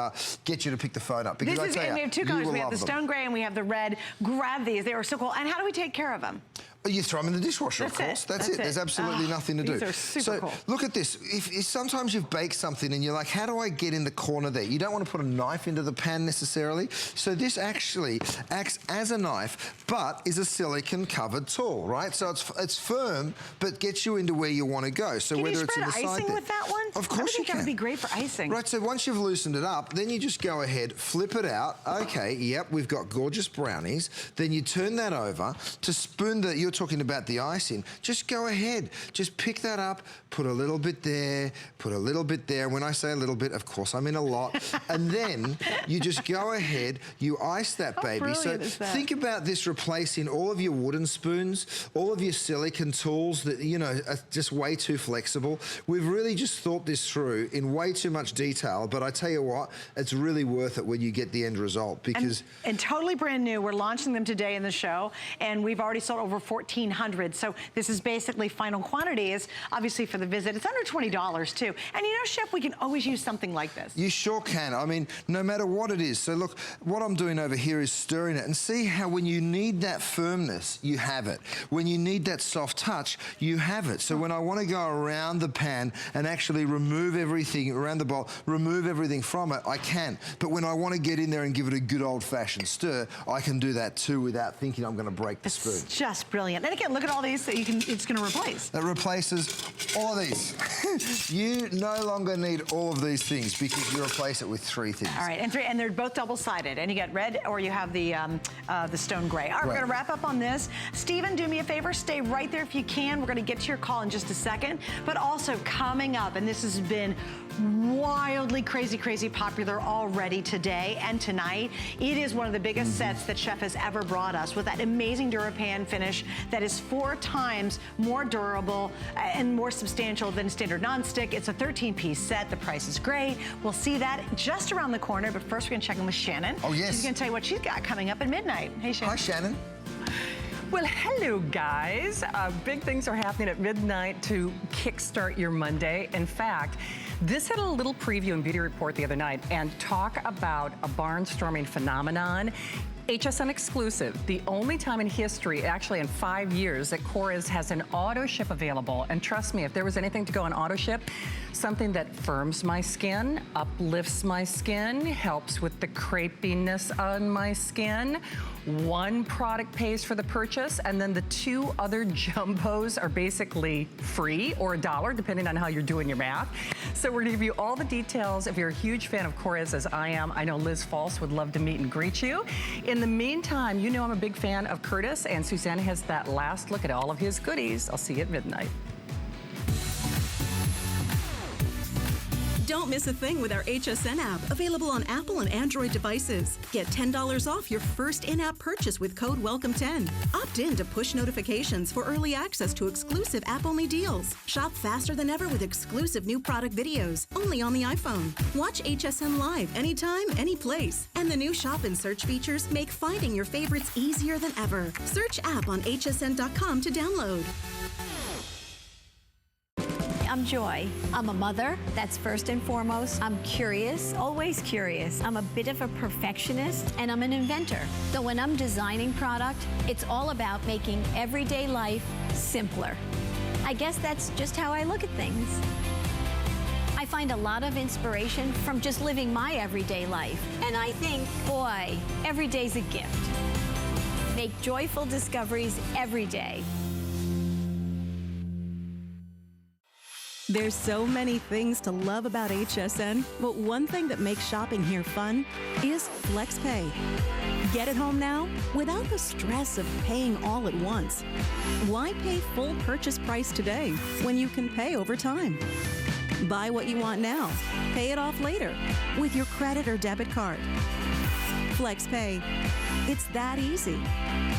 Speaker 1: get you to pick the phone up. Because
Speaker 2: this is, and we have 2 colors. We have the stone gray and we have the red. Grab these. They are so cool. And how do we take care of them?
Speaker 1: You throw them in the dishwasher, of course. That's it. There's absolutely nothing to do.
Speaker 2: These are super cool.
Speaker 1: Look at this. If sometimes you've baked something and you're like, how do I get in the corner there? You don't want to put a knife into the pan necessarily. So this actually acts as a knife, but is a silicone-covered tool, right? So it's firm, but gets you into where you want to go. So whether it's in the side there. Can you spread icing
Speaker 2: with that one?
Speaker 1: Of course you can.
Speaker 2: That would be great for icing.
Speaker 1: Right, so once you've loosened it up, then you just go ahead, flip it out. Okay, yep, we've got gorgeous brownies. Then you turn that over to spoon you're talking about the icing, just go ahead. Just pick that up, put a little bit there, put a little bit there. When I say a little bit, of course, I mean a lot. And then you just go ahead, you ice that baby. So think about this replacing all of your wooden spoons, all of your silicone tools that, you know, are just way too flexible. We've really just thought this through in way too much detail, but I tell you what, it's really worth it when you get the end result, because...
Speaker 2: And totally brand new. We're launching them today in the show, and we've already sold over 1,400. So this is basically final quantities, obviously for the visit. It's under $20 too. And you know, Chef, we can always use something like this.
Speaker 1: You sure can. I mean, no matter what it is. So look, what I'm doing over here is stirring it, and see how when you need that firmness, you have it. When you need that soft touch, you have it. So when I want to go around the pan and actually remove everything around the bowl, remove everything from it, I can. But when I want to get in there and give it a good old-fashioned stir, I can do that too without thinking I'm going to break the spoon.
Speaker 2: It's just brilliant. And again, look at all these that you can, it's going to replace.
Speaker 1: That replaces all of these. You no longer need all of these things because you replace it with 3 things.
Speaker 2: All right, and they're both double-sided, and you get red or you have the stone gray. All right, we're going to wrap up on this. Stephen, do me a favor, stay right there if you can. We're going to get to your call in just a second. But also coming up, and this has been wildly crazy popular already today and tonight. It is one of the biggest sets that Chef has ever brought us, with that amazing DuraPan finish that is 4 times more durable and more substantial than standard nonstick. It's a 13-piece set. The price is great. We'll see that just around the corner, but first we're going to check in with Shannon.
Speaker 1: Oh, yes.
Speaker 2: She's going to tell you what she's got coming up at midnight. Hey, Shannon.
Speaker 1: Hi, Shannon.
Speaker 4: Well, hello, guys. Big things are happening at midnight to kickstart your Monday. In fact, this had a little preview in Beauty Report the other night, and talk about a barnstorming phenomenon. HSN exclusive, the only time in history, actually in 5 years, that Korres has an auto ship available. And trust me, if there was anything to go on auto ship, something that firms my skin, uplifts my skin, helps with the crepiness on my skin. 1 product pays for the purchase, and then the 2 other jumbos are basically free, or $1, depending on how you're doing your math. So we're gonna give you all the details. If you're a huge fan of Korres, as I am, I know Liz False would love to meet and greet you. In the meantime, you know I'm a big fan of Curtis, and Susanna has that last look at all of his goodies. I'll see you at midnight.
Speaker 5: Don't miss a thing with our HSN app, available on Apple and Android devices. Get $10 off your first in-app purchase with code WELCOME10. Opt in to push notifications for early access to exclusive app-only deals. Shop faster than ever with exclusive new product videos, only on the iPhone. Watch HSN live anytime, any place. And the new shop and search features make finding your favorites easier than ever. Search app on hsn.com to download.
Speaker 6: I'm Joy. I'm a mother, that's first and foremost. I'm curious, always curious. I'm a bit of a perfectionist, and I'm an inventor. So when I'm designing product, it's all about making everyday life simpler. I guess that's just how I look at things. I find a lot of inspiration from just living my everyday life. And I think, boy, every day's a gift. Make joyful discoveries every day.
Speaker 5: There's so many things to love about HSN, but one thing that makes shopping here fun is FlexPay. Get it home now without the stress of paying all at once. Why pay full purchase price today when you can pay over time? Buy what you want now, pay it off later with your credit or debit card. FlexPay. It's that easy.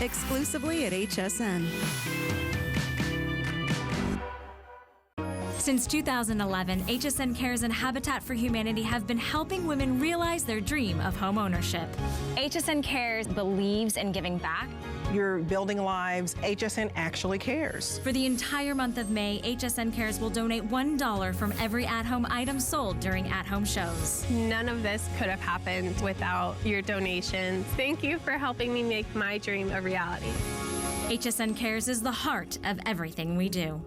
Speaker 5: Exclusively at HSN.
Speaker 7: Since 2011, HSN Cares and Habitat for Humanity have been helping women realize their dream of home ownership.
Speaker 8: HSN Cares believes in giving back.
Speaker 9: You're building lives. HSN actually cares.
Speaker 7: For the entire month of May, HSN Cares will donate $1 from every at-home item sold during at-home shows.
Speaker 10: None of this could have happened without your donations. Thank you for helping me make my dream a reality.
Speaker 7: HSN Cares is the heart of everything we do.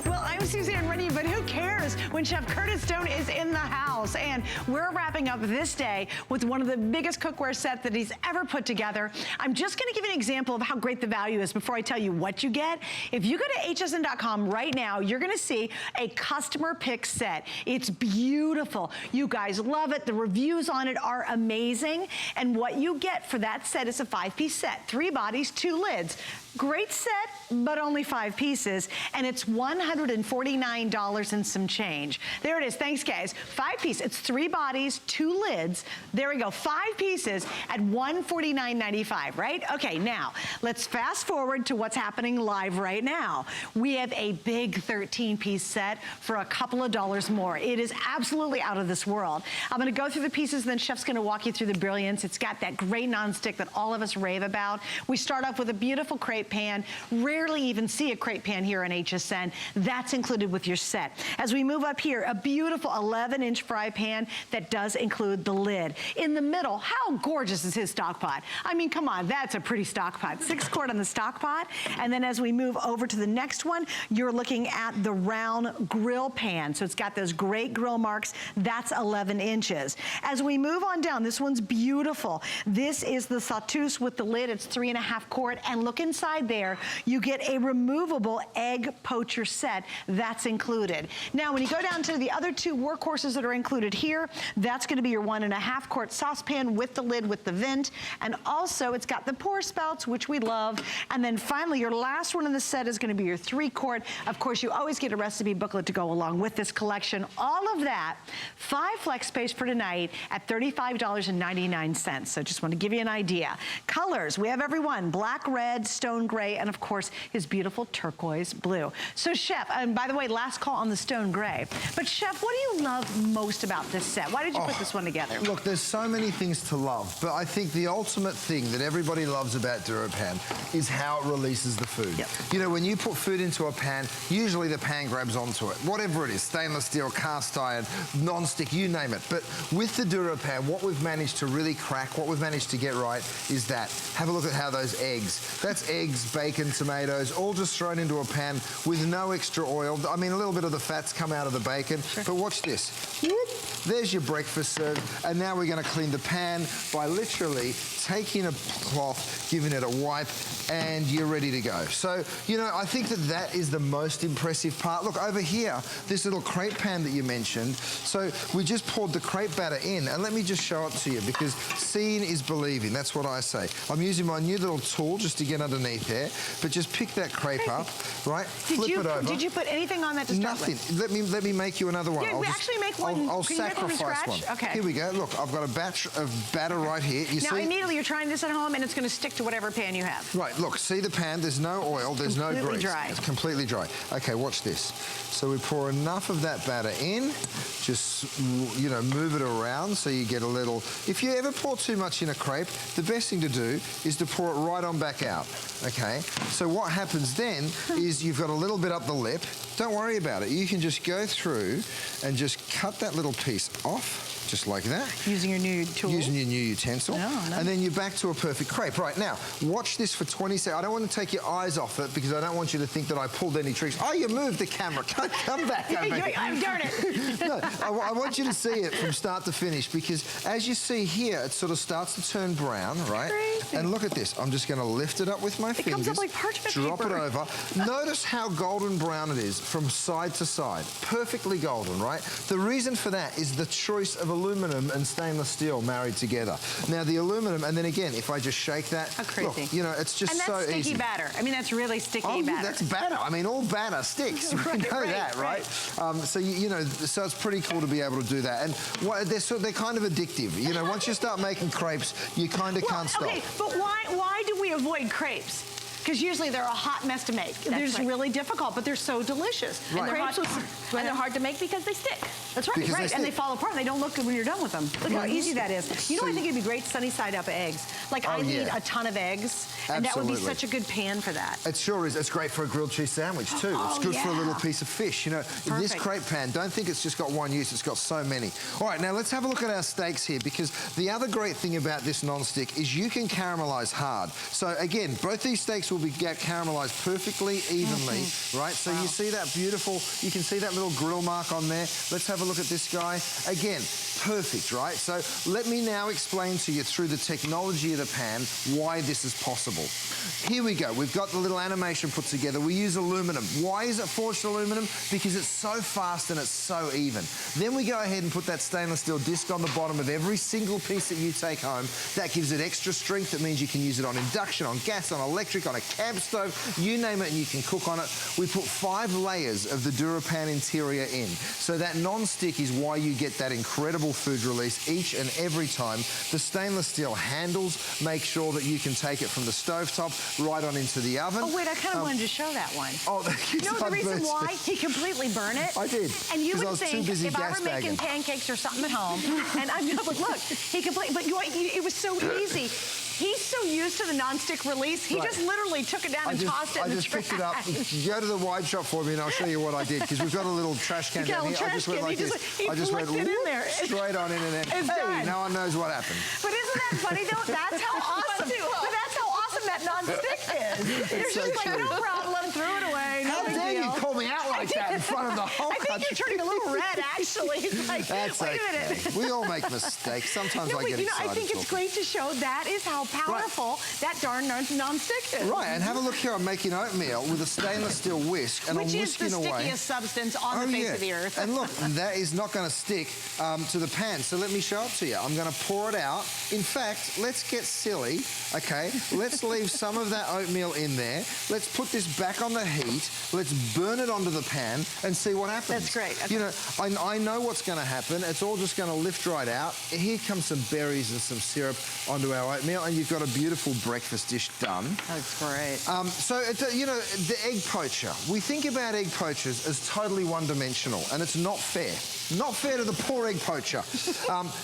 Speaker 2: Well, I'm Suzanne Rennie, but who cares when Chef Curtis Stone is in the house? And we're wrapping wrapping up this day with one of the biggest cookware sets that he's ever put together. I'm just gonna give you an example of how great the value is before I tell you what you get. If you go to hsn.com right now, you're gonna see a customer pick set. It's beautiful. You guys love it. The reviews on it are amazing. And what you get for that set is a 5-piece set. 3 bodies, 2 lids. Great set, but only 5 pieces, and it's $149 and some change. There it is, thanks guys. 5-piece, it's 3 bodies, 2 lids. There we go, 5 pieces at $149.95, right? Okay, now, let's fast forward to what's happening live right now. We have a big 13-piece set for a couple of dollars more. It is absolutely out of this world. I'm gonna go through the pieces, then Chef's gonna walk you through the brilliance. It's got that great nonstick that all of us rave about. We start off with a beautiful crepe pan. Rarely even see a crepe pan here on HSN. That's included with your set. As we move up here, a beautiful 11-inch fry pan that does include the lid. In the middle, how gorgeous is his stock pot? I mean, come on, that's a pretty stock pot. 6-quart on the stock pot. And then as we move over to the next one, you're looking at the round grill pan. So it's got those great grill marks. That's 11 inches. As we move on down, this one's beautiful. This is the sauteuse with the lid. It's 3.5 quart. And look inside there, you get a removable egg poacher set that's included. Now, when you go down to the other 2 workhorses that are included here, that's gonna be your 1.5 quart saucepan with the lid with the vent. And also, it's got the pour spouts, which we love. And then finally, your last one in the set is gonna be your 3 quart. Of course, you always get a recipe booklet to go along with this collection. All of that, 5 flex space for tonight at $35.99. So just want to give you an idea. Colors, we have everyone, black, red, stone gray, and of course, his beautiful turquoise blue. So Chef, and by the way, last call on the stone gray. But Chef, what do you love most about this set? Why did you put this one together?
Speaker 1: Look, there's so many things to love, but I think the ultimate thing that everybody loves about DuraPan is how it releases the food.
Speaker 2: Yep.
Speaker 1: You know, when you put food into a pan, usually the pan grabs onto it. Whatever it is, stainless steel, cast iron, non-stick, you name it. But with the DuraPan, what we've managed to really crack, what we've managed to get right is that. Have a look at how those eggs, that's eggs, bacon, tomatoes, all just thrown into a pan with no extra oil. I mean, a little bit of the fats come out of the bacon, but watch this. Whoop, there's your breakfast served, and now we're gonna clean the pan by literally taking a cloth, giving it a wipe, and you're ready to go. So, you know, I think that that is the most impressive part. Look, over here, this little crepe pan that you mentioned, so we just poured the crepe batter in, and let me just show it to you, because seeing is believing, that's what I say. I'm using my new little tool just to get underneath there, but just pick that crepe up, right? Flip it over.
Speaker 2: Did you put anything on that to start
Speaker 1: Nothing.
Speaker 2: with?
Speaker 1: Let me make you another one.
Speaker 2: Yeah, we actually make one.
Speaker 1: I'll
Speaker 2: Can you make one from
Speaker 1: sacrifice
Speaker 2: scratch?
Speaker 1: one.
Speaker 2: Okay.
Speaker 1: Here we go. Look, I've got a batch of batter right here. You
Speaker 2: Now,
Speaker 1: see?
Speaker 2: immediately you're trying this at home, and it's going to stick to whatever pan you have.
Speaker 1: Right, look, see the pan, there's no oil, there's no grease.
Speaker 2: Completely dry.
Speaker 1: It's completely dry. Okay, watch this. So we pour enough of that batter in, just, you know, move it around so you get a little... If you ever pour too much in a crepe, the best thing to do is to pour it right on back out, okay? So what happens then is you've got a little bit up the lip. Don't worry about it. You can just go through and just cut that little piece off, just like that.
Speaker 2: Using your new tool?
Speaker 1: Using your new utensil.
Speaker 2: No.
Speaker 1: And then you're back to a perfect crepe. Right, now, watch this for 20 seconds. I don't want to take your eyes off it because I don't want you to think that I pulled any tricks. Oh, you moved the camera. Come back.
Speaker 2: Darn it.
Speaker 1: No, I want you to see it from start to finish because as you see here, it sort of starts to turn brown, right?
Speaker 2: Crazy.
Speaker 1: And look at this. I'm just going to lift it up with my fingers.
Speaker 2: It comes up like parchment
Speaker 1: Drop
Speaker 2: paper.
Speaker 1: it over. Notice how golden brown it is from side to side. Perfectly golden, right? The reason for that is the choice of aluminum and stainless steel married together. Now, the aluminum, and then again, if I just shake that,
Speaker 2: How crazy.
Speaker 1: look, you know, it's just so easy.
Speaker 2: And that's sticky batter. I mean, that's really sticky batter.
Speaker 1: Yeah, that's batter. I mean, all batter sticks. We know that, right? So, you know, so it's pretty cool to be able to do that. And they're kind of addictive. You know, once you start making crepes, you kind of can't stop.
Speaker 2: Okay, but why do we avoid crepes? Because usually they're a hot mess to make. They're really difficult, but they're so delicious.
Speaker 1: Right.
Speaker 2: And they're hard to make because they stick. That's right,
Speaker 1: Because
Speaker 2: right. And they fall apart. They don't look good when you're done with them. Look how easy that is. You know, I think it'd be great sunny side up eggs. Like I need a ton of eggs, and that would be such a good pan for that.
Speaker 1: It sure is. It's great for a grilled cheese sandwich too. It's good for a little piece of fish. You know, this crepe pan, don't think it's just got one use. It's got so many. All right, now let's have a look at our steaks here because the other great thing about this non-stick is you can caramelize hard. So again, both these steaks will be caramelized perfectly evenly, right? So you see that beautiful, you can see that little grill mark on there. Let's have a look at this guy. Again, perfect, right? So let me now explain to you through the technology of the pan why this is possible. Here we go. We've got the little animation put together. We use aluminum. Why is it forged aluminum? Because it's so fast and it's so even. Then we go ahead and put that stainless steel disc on the bottom of every single piece that you take home. That gives it extra strength. That means you can use it on induction, on gas, on electric, on a camp stove, you name it, and you can cook on it. We put 5 layers of the DuraPan interior in. So that non-stick is why you get that incredible food release each and every time. The stainless steel handles make sure that you can take it from the stovetop right on into the oven.
Speaker 2: Oh, wait, I kind of wanted to show that one.
Speaker 1: Oh,
Speaker 2: you know the reason why? He completely burned it.
Speaker 1: I did.
Speaker 2: And you would
Speaker 1: I was
Speaker 2: think,
Speaker 1: too busy
Speaker 2: if I were making pancakes or something at home, and I'm but look, he completely, but it was so easy. He's so used to the non-stick release, he just literally took it down and tossed it in the trash.
Speaker 1: I just picked it up. Go to the wide shop for me and I'll show you what I did, because we've got a little trash can down here. I just went like this. I just went
Speaker 2: it in there.
Speaker 1: Straight on in and then,
Speaker 2: It's
Speaker 1: hey,
Speaker 2: done.
Speaker 1: no one knows what happened.
Speaker 2: But isn't that funny though? That's how awesome. But that's how awesome that non-stick is. You're
Speaker 1: so
Speaker 2: just like,
Speaker 1: true.
Speaker 2: no problem, threw it away.
Speaker 1: How dare you call me out like that in front of the whole country?
Speaker 2: I think you're turning a little red, actually. It's like,
Speaker 1: That's
Speaker 2: wait a minute.
Speaker 1: We all make mistakes. Sometimes I get excited.
Speaker 2: I think it's great to show that is how powerful that darn non-stick is.
Speaker 1: Right, and have a look here. I'm making oatmeal with a stainless steel whisk, and I'm whisking away.
Speaker 2: Which is the stickiest substance on the face of the earth.
Speaker 1: And look, that is not going to stick to the pan. So let me show it to you. I'm going to pour it out. In fact, let's get silly, okay? Let's leave some of that oatmeal in there. Let's put this back on the heat. Let's burn it onto the pan and see what happens.
Speaker 2: That's great. Okay.
Speaker 1: You know, I know what's going to happen. It's all just going to lift right out. Here comes some berries and some syrup onto our oatmeal, and you've got a beautiful breakfast dish done.
Speaker 2: That's great.
Speaker 1: So, you know, the egg poacher. We think about egg poachers as totally one-dimensional, and it's not fair. Not fair to the poor egg poacher.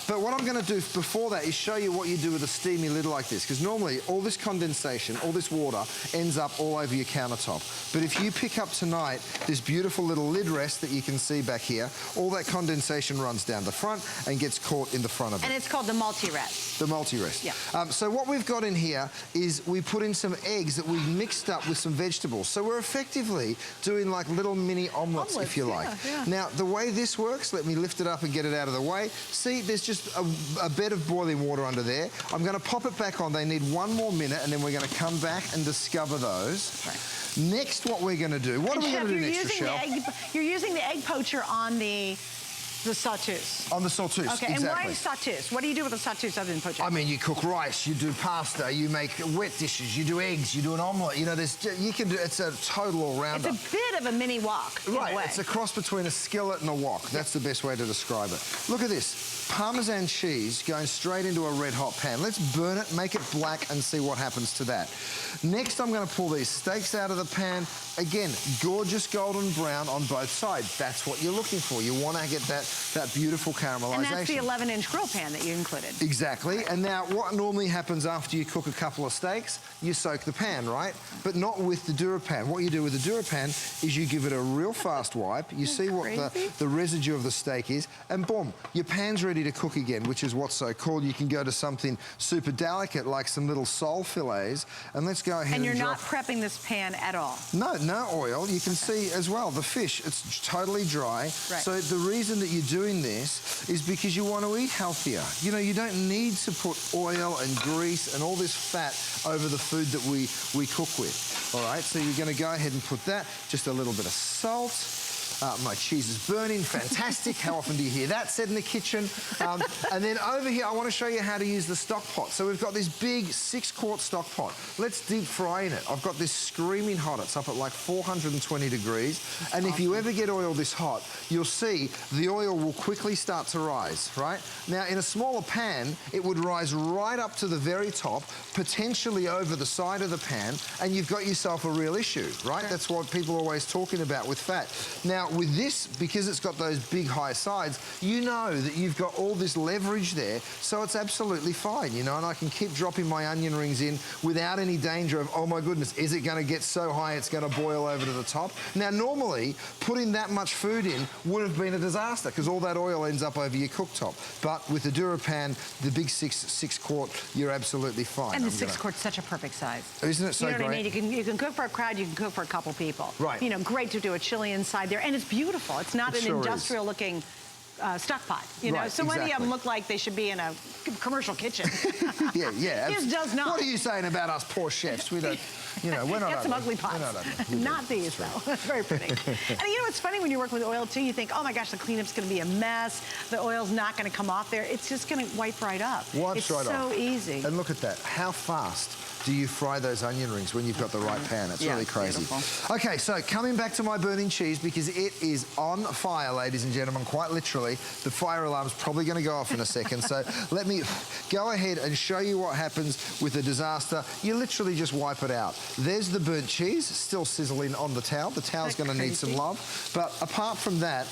Speaker 1: But what I'm going to do before that is show you what you do with a steamy lid like this, because normally all this condensation, all this water ends up all over your countertop. But if you pick up tonight this beautiful little lid rest that you can see back here, all that condensation runs down the front and gets caught in the front of it.
Speaker 2: And it's called the multi-rest.
Speaker 1: The multi-rest.
Speaker 2: Yeah.
Speaker 1: So what we've got in here is we put in some eggs that we mixed up with some vegetables. So we're effectively doing like little mini omelets, if you like.
Speaker 2: Yeah.
Speaker 1: Now, the way this works, let me lift it up and get it out of the way. See, there's just a bed of boiling water under there. I'm going to pop it back on. They need 1 more minute, and then we're going to come back and discover those. Right. Next, what we're going to do, what are we going to do next, Rochelle?
Speaker 2: You're using the egg poacher on the sauteuse.
Speaker 1: On the sauteuse,
Speaker 2: okay,
Speaker 1: exactly.
Speaker 2: and why sauteuse? What do you do with a sauteuse other than poacher?
Speaker 1: I mean, you cook rice, you do pasta, you make wet dishes, you do eggs, you do an omelette. You know, you can do. It's a total all-rounder.
Speaker 2: It's a bit of a mini wok, in a way.
Speaker 1: It's a cross between a skillet and a wok. That's the best way to describe it. Look at this. Parmesan cheese going straight into a red-hot pan. Let's burn it, make it black, and see what happens to that. Next, I'm going to pull these steaks out of the pan. Again, gorgeous golden brown on both sides. That's what you're looking for. You want to get that beautiful caramelization.
Speaker 2: And that's the 11-inch grill pan that you included.
Speaker 1: Exactly. And now, what normally happens after you cook a couple of steaks, you soak the pan, right? But not with the DuraPan. What you do with the DuraPan is you give it a real fast wipe. You see what the residue of the steak is, and boom, your pan's ready to cook again, which is what's so cool. You can go to something super delicate, like some little sole fillets, and let's go ahead and
Speaker 2: you're not prepping this pan at all?
Speaker 1: No oil. You can see as well, the fish, it's totally dry. Right. So the reason that you're doing this is because you want to eat healthier. You know, you don't need to put oil and grease and all this fat over the food that we cook with. All right, so you're going to go ahead and put that, just a little bit of salt. My cheese is burning, fantastic. How often do you hear that said in the kitchen? And then over here, I want to show you how to use the stock pot. So we've got this big 6-quart stock pot. Let's deep fry in it. I've got this screaming hot. It's up at like 420 degrees. And if you ever get oil this hot, you'll see the oil will quickly start to rise, right? Now, in a smaller pan, it would rise right up to the very top, potentially over the side of the pan, and you've got yourself a real issue, right? That's what people are always talking about with fat. Now, Now, with this, because it's got those big high sides, you know that you've got all this leverage there, so it's absolutely fine, you know, and I can keep dropping my onion rings in without any danger of, oh my goodness, is it going to get so high it's going to boil over to the top? Now, normally, putting that much food in would have been a disaster because all that oil ends up over your cooktop. But with the DuraPan, the big six quart, you're absolutely fine.
Speaker 2: And the 6 quart's such a perfect size.
Speaker 1: Isn't it so
Speaker 2: great? You know
Speaker 1: great?
Speaker 2: what I mean? You can cook for a crowd, you can cook for a couple people.
Speaker 1: Right.
Speaker 2: You know, great to do a chili inside there. And it's beautiful. It's not an industrial looking stock pot, you know?
Speaker 1: Right,
Speaker 2: So many of
Speaker 1: exactly.
Speaker 2: them look like they should be in a commercial kitchen.
Speaker 1: Yeah.
Speaker 2: This does not.
Speaker 1: What are you saying about us poor chefs? We don't, you know, we're not
Speaker 2: Get some ugly pots. Not these, though. Very pretty. And you know, it's funny when you work with oil, too, you think, oh my gosh, the cleanup's gonna be a mess. The oil's not gonna come off there. It's just gonna wipe right up.
Speaker 1: Wipes right off.
Speaker 2: It's so easy.
Speaker 1: And look at that. How fast do you fry those onion rings when you've got the right pan? It's really crazy.
Speaker 2: Beautiful.
Speaker 1: Okay, so coming back to my burning cheese, because it is on fire, ladies and gentlemen, quite literally. The fire alarm's probably going to go off in a second, so let me go ahead and show you what happens with a disaster. You literally just wipe it out. There's the burnt cheese, still sizzling on the towel. The towel's going to need some love. But apart from that,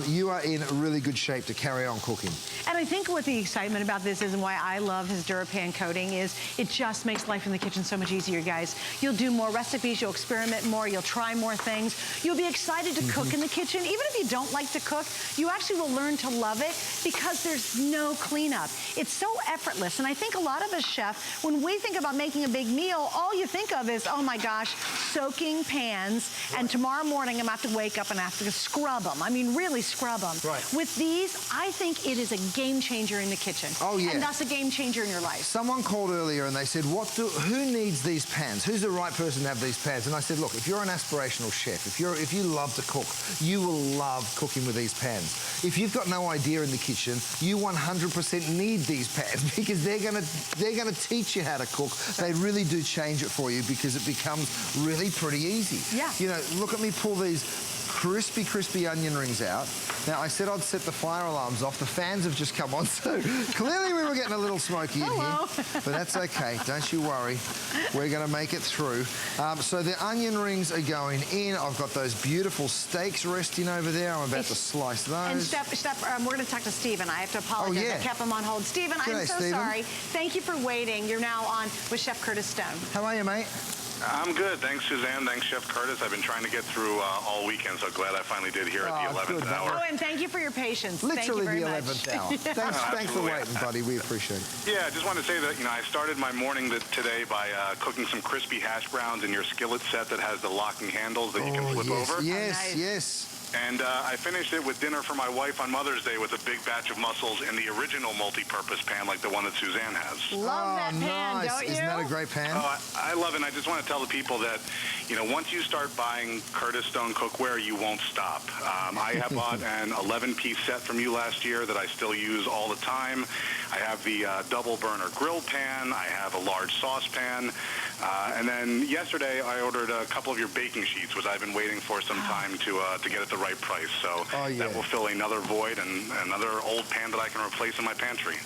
Speaker 1: you are in really good shape to carry on cooking.
Speaker 2: And I think what the excitement about this is and why I love his DuraPan coating is it just makes life in the kitchen so much easier, guys. You'll do more recipes, you'll experiment more, you'll try more things. You'll be excited to cook in the kitchen. Even if you don't like to cook, you actually will learn to love it because there's no cleanup. It's so effortless. And I think a lot of us, chef, when we think about making a big meal, all you think of is, oh my gosh, soaking pans, and tomorrow morning I'm gonna have to wake up and have to scrub them. I mean, really scrub them.
Speaker 1: Right.
Speaker 2: With these, I think it is a game changer in the kitchen.
Speaker 1: Oh, yeah.
Speaker 2: And thus a game changer in your life.
Speaker 1: Someone called earlier and they said, who needs these pans? Who's the right person to have these pans? And I said, look, if you're an aspirational chef, if you love to cook, you will love cooking with these pans. If you've got no idea in the kitchen, you 100% need these pans because they're gonna teach you how to cook. They really do change it for you because it becomes really pretty easy.
Speaker 2: Yeah.
Speaker 1: You know, look at me pull these crispy onion rings out. Now, I said I'd set the fire alarms off. The fans have just come on, so clearly we were getting a little smoky in here. But that's okay. Don't you worry. We're going to make it through. So the onion rings are going in. I've got those beautiful steaks resting over there. I'm about to slice those.
Speaker 2: And Steph, we're going to talk to Stephen. I have to apologize.
Speaker 1: Oh, yeah.
Speaker 2: I kept him on hold. Stephen, I'm so
Speaker 1: Stephen.
Speaker 2: sorry. Thank you for waiting. You're now on with Chef Curtis Stone.
Speaker 1: How are you, mate?
Speaker 11: I'm good. Thanks, Suzanne. Thanks, Chef Curtis. I've been trying to get through all weekend, so glad I finally did here at the 11th hour.
Speaker 2: Oh, and thank you for your patience.
Speaker 1: Literally
Speaker 2: thank you very
Speaker 1: the
Speaker 2: much.
Speaker 1: 11th hour. Thanks for waiting, buddy. We appreciate it.
Speaker 11: Yeah, I just want to say that, you know, I started my morning today by cooking some crispy hash browns in your skillet set that has the locking handles that you can flip over.
Speaker 1: Yes, yes.
Speaker 11: And I finished it with dinner for my wife on Mother's Day with a big batch of mussels in the original multi-purpose pan like the one that Suzanne has.
Speaker 2: Love that pan, don't you?
Speaker 1: Isn't that a great pan?
Speaker 11: Oh, I love it. And I just want to tell the people that, you know, once you start buying Curtis Stone cookware, you won't stop. I have bought an 11-piece set from you last year that I still use all the time. I have the double burner grill pan. I have a large saucepan. And then yesterday I ordered a couple of your baking sheets, which I've been waiting for some time to get at the right price. So that will fill another void and another old pan that I can replace in my pantry.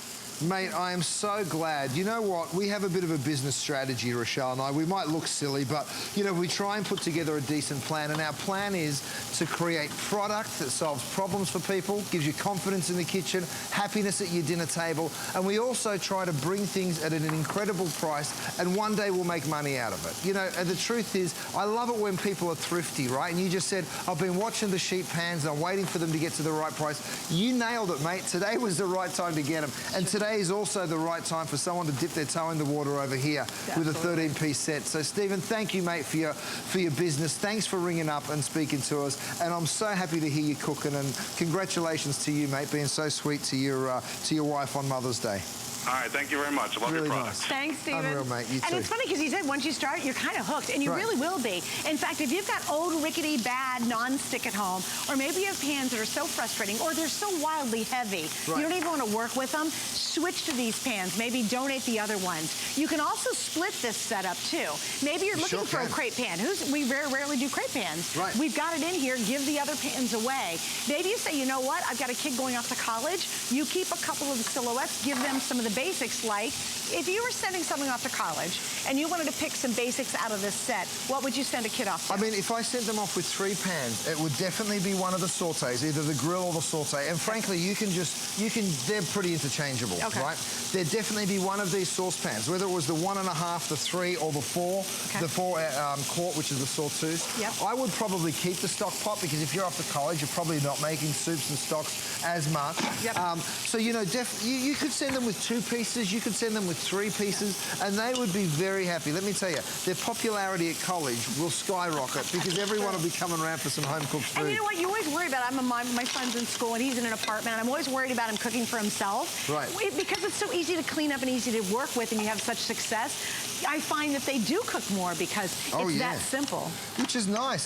Speaker 1: Mate, I am so glad. You know what? We have a bit of a business strategy, Rochelle and I. We might look silly, but, you know, we try and put together a decent plan, and our plan is to create product that solves problems for people, gives you confidence in the kitchen, happiness at your dinner table, and we also try to bring things at an incredible price, and one day we'll make money out of it. You know, and the truth is, I love it when people are thrifty, right? And you just said, I've been watching the sheet pans, and I'm waiting for them to get to the right price. You nailed it, mate. Today was the right time to get them. And today is also the right time for someone to dip their toe in the water over here with a 13-piece set. So, Stephen, thank you, mate, for your business. Thanks for ringing up and speaking to us. And I'm so happy to hear you cooking. And congratulations to you, mate, being so sweet to your wife on Mother's Day.
Speaker 11: All right, thank you very much. I love your product.
Speaker 1: Nice.
Speaker 2: Thanks, Stephen.
Speaker 1: Unreal, mate. You too.
Speaker 2: And it's funny because he said once you start, you're kind of hooked, and you really will be. In fact, if you've got old, rickety, bad non-stick at home, or maybe you have pans that are so frustrating, or they're so wildly heavy, you don't even want to work with them, switch to these pans. Maybe donate the other ones. You can also split this setup, too. Maybe you're looking for a crepe pan. We very rarely do crepe pans.
Speaker 1: Right.
Speaker 2: We've got it in here. Give the other pans away. Maybe you say, you know what? I've got a kid going off to college. You keep a couple of the silhouettes. Give them some of the basics like, if you were sending someone off to college and you wanted to pick some basics out of this set, what would you send a kid off to?
Speaker 1: I mean, if I sent them off with 3 pans, it would definitely be one of the sautés, either the grill or the saute. And frankly, they're pretty interchangeable, right? There'd definitely be one of these saucepans, whether it was the 1.5, the 3, or the 4, the 4 quart, which is the sauteuse. I would probably keep the stock pot because if you're off to college, you're probably not making soups and stocks as much. So, you know, you could send them with 2 pieces, you could send them with 3 pieces, and they would be very happy. Let me tell you, their popularity at college will skyrocket because everyone will be coming around for some home-cooked food.
Speaker 2: And you know what? You always worry about, my son's in school and he's in an apartment, and I'm always worried about him cooking for himself. Because it's so easy to clean up and easy to work with and you have such success, I find that they do cook more because it's that simple.
Speaker 1: Which is nice.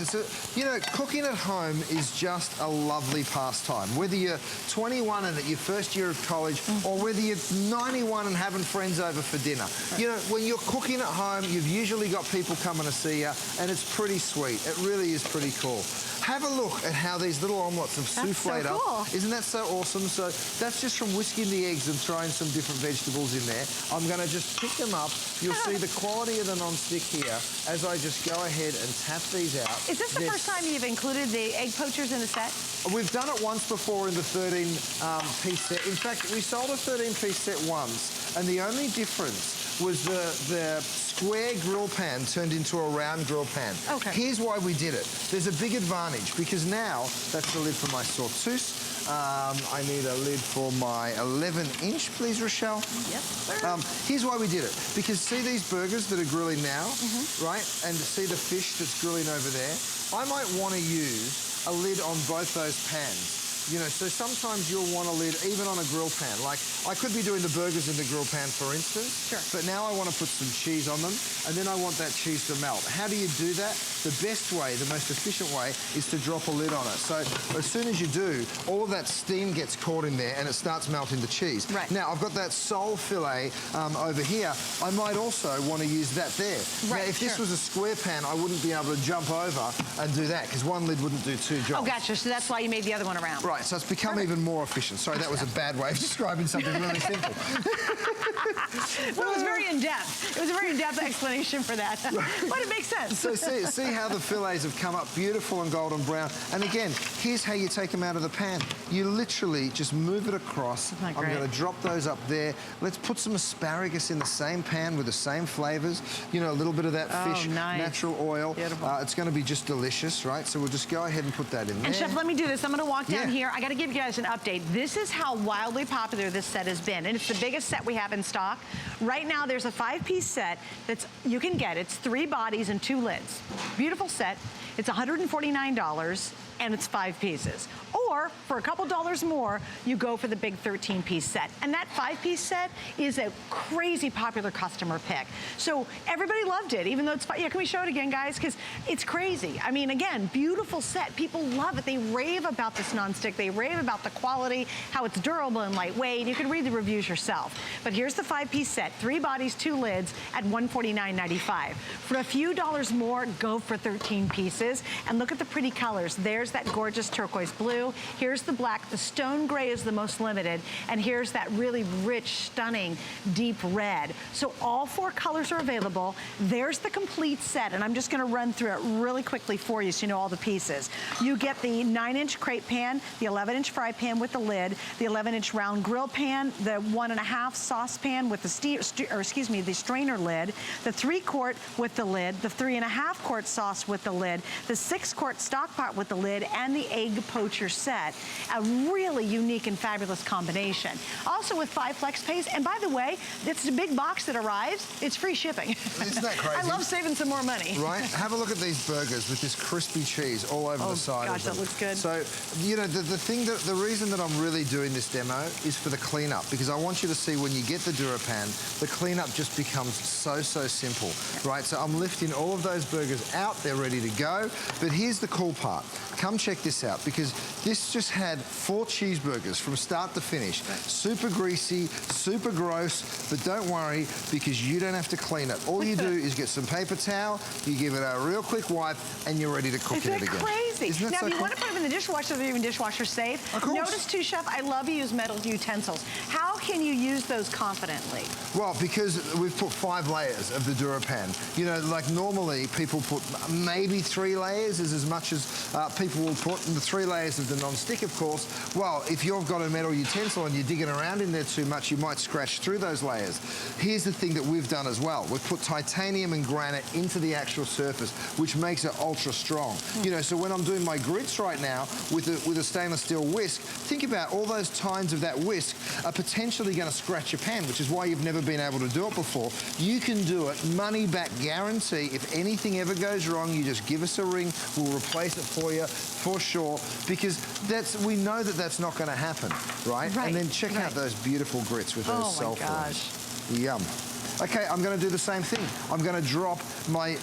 Speaker 1: You know, cooking at home is just a lovely pastime. Whether you're 21 and at your first year of college, or whether you're 91 and having friends over for dinner. You know, when you're cooking at home, you've usually got people coming to see you, and it's pretty sweet. It really is pretty cool. Have a look at how these little omelettes have souffled up. Isn't that so awesome? So that's just from whisking the eggs and throwing some different vegetables in there. I'm going to just pick them up. You'll see the quality of the non-stick here as I just go ahead and tap these out.
Speaker 2: Is this the first time you've included the egg poachers in the set?
Speaker 1: We've done it once before in the 13-piece set. In fact, we sold a 13-piece set once, and the only difference was the square grill pan turned into a round grill pan. Here's why we did it. There's a big advantage because now that's the lid for my sauteuse. I need a lid for my 11-inch, please, Rochelle.
Speaker 2: Yes, sir.
Speaker 1: Here's why we did it. Because see these burgers that are grilling now, right? And see the fish that's grilling over there? I might want to use a lid on both those pans. You know, so sometimes you'll want a lid even on a grill pan. Like, I could be doing the burgers in the grill pan, for instance, but now I want to put some cheese on them, and then I want that cheese to melt. How do you do that? The best way, the most efficient way, is to drop a lid on it. So as soon as you do, all of that steam gets caught in there, and it starts melting the cheese. Now, I've got that sole fillet over here. I might also want to use that there. Now, if this was a square pan, I wouldn't be able to jump over and do that, because one lid wouldn't do 2 jobs.
Speaker 2: Oh, gotcha. So that's why you made the other one around.
Speaker 1: So it's become even more efficient. Sorry, that was a bad way of describing something really simple.
Speaker 2: Well, it was very in-depth. It was a very in-depth explanation for that. But it makes sense.
Speaker 1: So see how the fillets have come up beautiful and golden brown. And again, here's how you take them out of the pan. You literally just move it across. I'm going to drop those up there. Let's put some asparagus in the same pan with the same flavors. You know, a little bit of that fish, natural oil. It's going to be just delicious, right? So we'll just go ahead and put that in there.
Speaker 2: And Chef, let me do this. I'm going to walk down here. I got to give you guys an update. This is how wildly popular this set has been, and it's the biggest set we have in stock. Right now, there's a 5-piece set that's you can get. It's 3 bodies and 2 lids. Beautiful set. It's $149. And it's 5 pieces. Or for a couple dollars more, you go for the big 13-piece set. And that 5-piece set is a crazy popular customer pick. So everybody loved it, even though it's 5. Yeah, can we show it again, guys? Because it's crazy. I mean, again, beautiful set. People love it. They rave about this nonstick. They rave about the quality, how it's durable and lightweight. You can read the reviews yourself. But here's the 5-piece set. 3 bodies, 2 lids at $149.95. For a few dollars more, go for 13 pieces. And look at the pretty colors. There's that gorgeous turquoise blue. Here's the black. The stone gray is the most limited. And here's that really rich, stunning, deep red. So all 4 colors are available. There's the complete set. And I'm just going to run through it really quickly for you so you know all the pieces. You get the 9-inch crepe pan, the 11-inch fry pan with the lid, the 11-inch round grill pan, the 1.5 saucepan with the the strainer lid, the 3-quart with the lid, the 3.5-quart sauce with the lid, the 6-quart stock pot with the lid, and the egg poacher set. A really unique and fabulous combination. Also with 5 flex pays, and by the way, it's a big box that arrives. It's free shipping.
Speaker 1: Isn't that crazy?
Speaker 2: I love saving some more money.
Speaker 1: Right? Have a look at these burgers with this crispy cheese all over the side of them.
Speaker 2: That looks good.
Speaker 1: So, you know, the reason that I'm really doing this demo is for the cleanup, because I want you to see when you get the DuraPan, the cleanup just becomes so simple, right? So I'm lifting all of those burgers out, they're ready to go. But here's the cool part. Come check this out, because this just had 4 cheeseburgers from start to finish. Super greasy, super gross, but don't worry, because you don't have to clean it. All you do is get some paper towel, you give it a real quick wipe, and you're ready to cook it again.
Speaker 2: Isn't that crazy? easy.
Speaker 1: Isn't that
Speaker 2: Now,
Speaker 1: so
Speaker 2: if you
Speaker 1: cool?
Speaker 2: want to put them in the dishwasher, they're even dishwasher safe.
Speaker 1: Of course.
Speaker 2: Notice too, Chef, I love you use metal utensils. How can you use those confidently?
Speaker 1: Well, because we've put 5 layers of the DuraPan. You know, like normally people put maybe 3 layers is as much as people will put, and the 3 layers of the non-stick, of course. Well, if you've got a metal utensil and you're digging around in there too much, you might scratch through those layers. Here's the thing that we've done as well. We've put titanium and granite into the actual surface, which makes it ultra strong. You know, so when I'm doing my grits right now with a stainless steel whisk, think about all those tines of that whisk are potentially going to scratch your pan, which is why you've never been able to do it before. You can do it, money back guarantee. If anything ever goes wrong, you just give us a ring. We'll replace it for you for sure, because we know that that's not going to happen, right? And then check out those beautiful grits with those sulfurs. Yum. Okay, I'm going to do the same thing. I'm going to drop my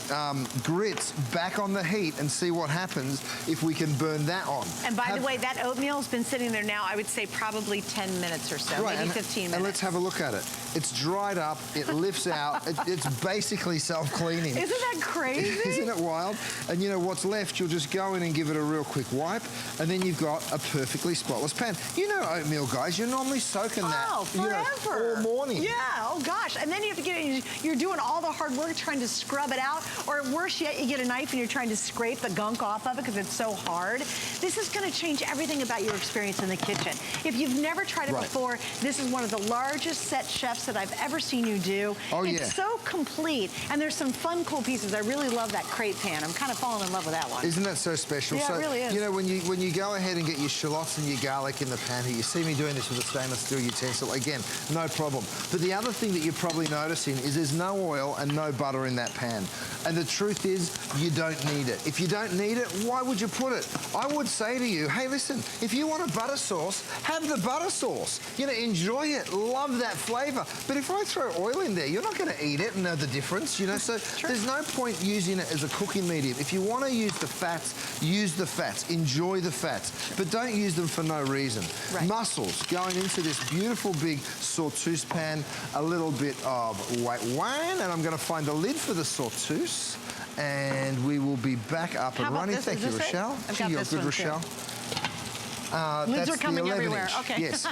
Speaker 1: grits back on the heat and see what happens if we can burn that on.
Speaker 2: And by the way, that oatmeal's been sitting there now, I would say probably 10 minutes or so, maybe 15 minutes.
Speaker 1: And let's have a look at it. It's dried up, it lifts out, it's basically self-cleaning.
Speaker 2: Isn't that crazy?
Speaker 1: Isn't it wild? And you know what's left, you'll just go in and give it a real quick wipe, and then you've got a perfectly spotless pan. You know oatmeal, guys, you're normally soaking that
Speaker 2: forever.
Speaker 1: all morning.
Speaker 2: Yeah, oh gosh. And then you have to get it, you're doing all the hard work trying to scrub it out, or worse yet, you get a knife and you're trying to scrape the gunk off of it because it's so hard. This is going to change everything about your experience in the kitchen. If you've never tried it before, this is one of the largest set chefs that I've ever seen you do. It's so complete, and there's some fun, cool pieces. I really love that crepe pan. I'm kind of falling in love with that one.
Speaker 1: Isn't that so special?
Speaker 2: Yeah,
Speaker 1: so,
Speaker 2: it really is.
Speaker 1: You know, when you go ahead and get your shallots and your garlic in the pan here, you see me doing this with a stainless steel utensil. Again, no problem. But the other thing that you're probably noticing is there's no oil and no butter in that pan. And the truth is, you don't need it. If you don't need it, why would you put it? I would say to you, hey, listen, if you want a butter sauce, have the butter sauce. You know, enjoy it, love that flavor. But if I throw oil in there, you're not going to eat it and know the difference, you know? So there's no point using it as a cooking medium. If you want to use the fats, use the fats. Enjoy the fats. But don't use them for no reason. Mussels going into this beautiful big sauteuse pan, a little bit of white wine, and I'm going to find the lid for the sauteuse, and we will be back up and running. Thank you, Rochelle.
Speaker 2: I've got this one, Rochelle. Lids are coming everywhere. Okay.
Speaker 1: Yes.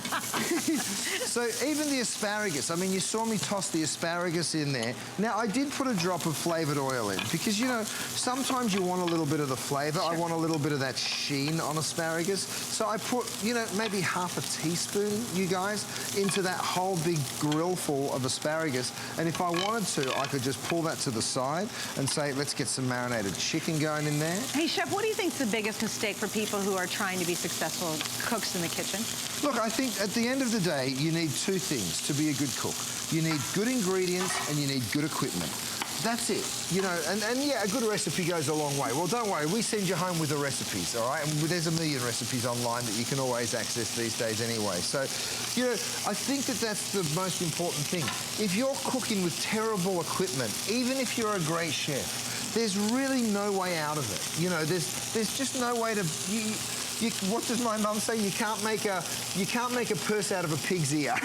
Speaker 1: So even the asparagus, I mean, you saw me toss the asparagus in there. Now, I did put a drop of flavored oil in because, you know, sometimes you want a little bit of the flavor. I want a little bit of that sheen on asparagus. So I put, you know, maybe half a teaspoon, you guys, into that whole big grill full of asparagus. And if I wanted to, I could just pull that to the side and say, let's get some marinated chicken going in there.
Speaker 2: Hey, Chef, what do you think is the biggest mistake for people who are trying to be successful cooks in the kitchen?
Speaker 1: Look, I think at the end of the day, you need 2 things to be a good cook. You need good ingredients and you need good equipment. That's it, you know, and yeah, a good recipe goes a long way. Well, don't worry, we send you home with the recipes, all right? And there's a million recipes online that you can always access these days anyway. So, you know, I think that that's the most important thing. If you're cooking with terrible equipment, even if you're a great chef, there's really no way out of it. You know, there's just no way to... what does my mum say? You can't make a purse out of a pig's ear.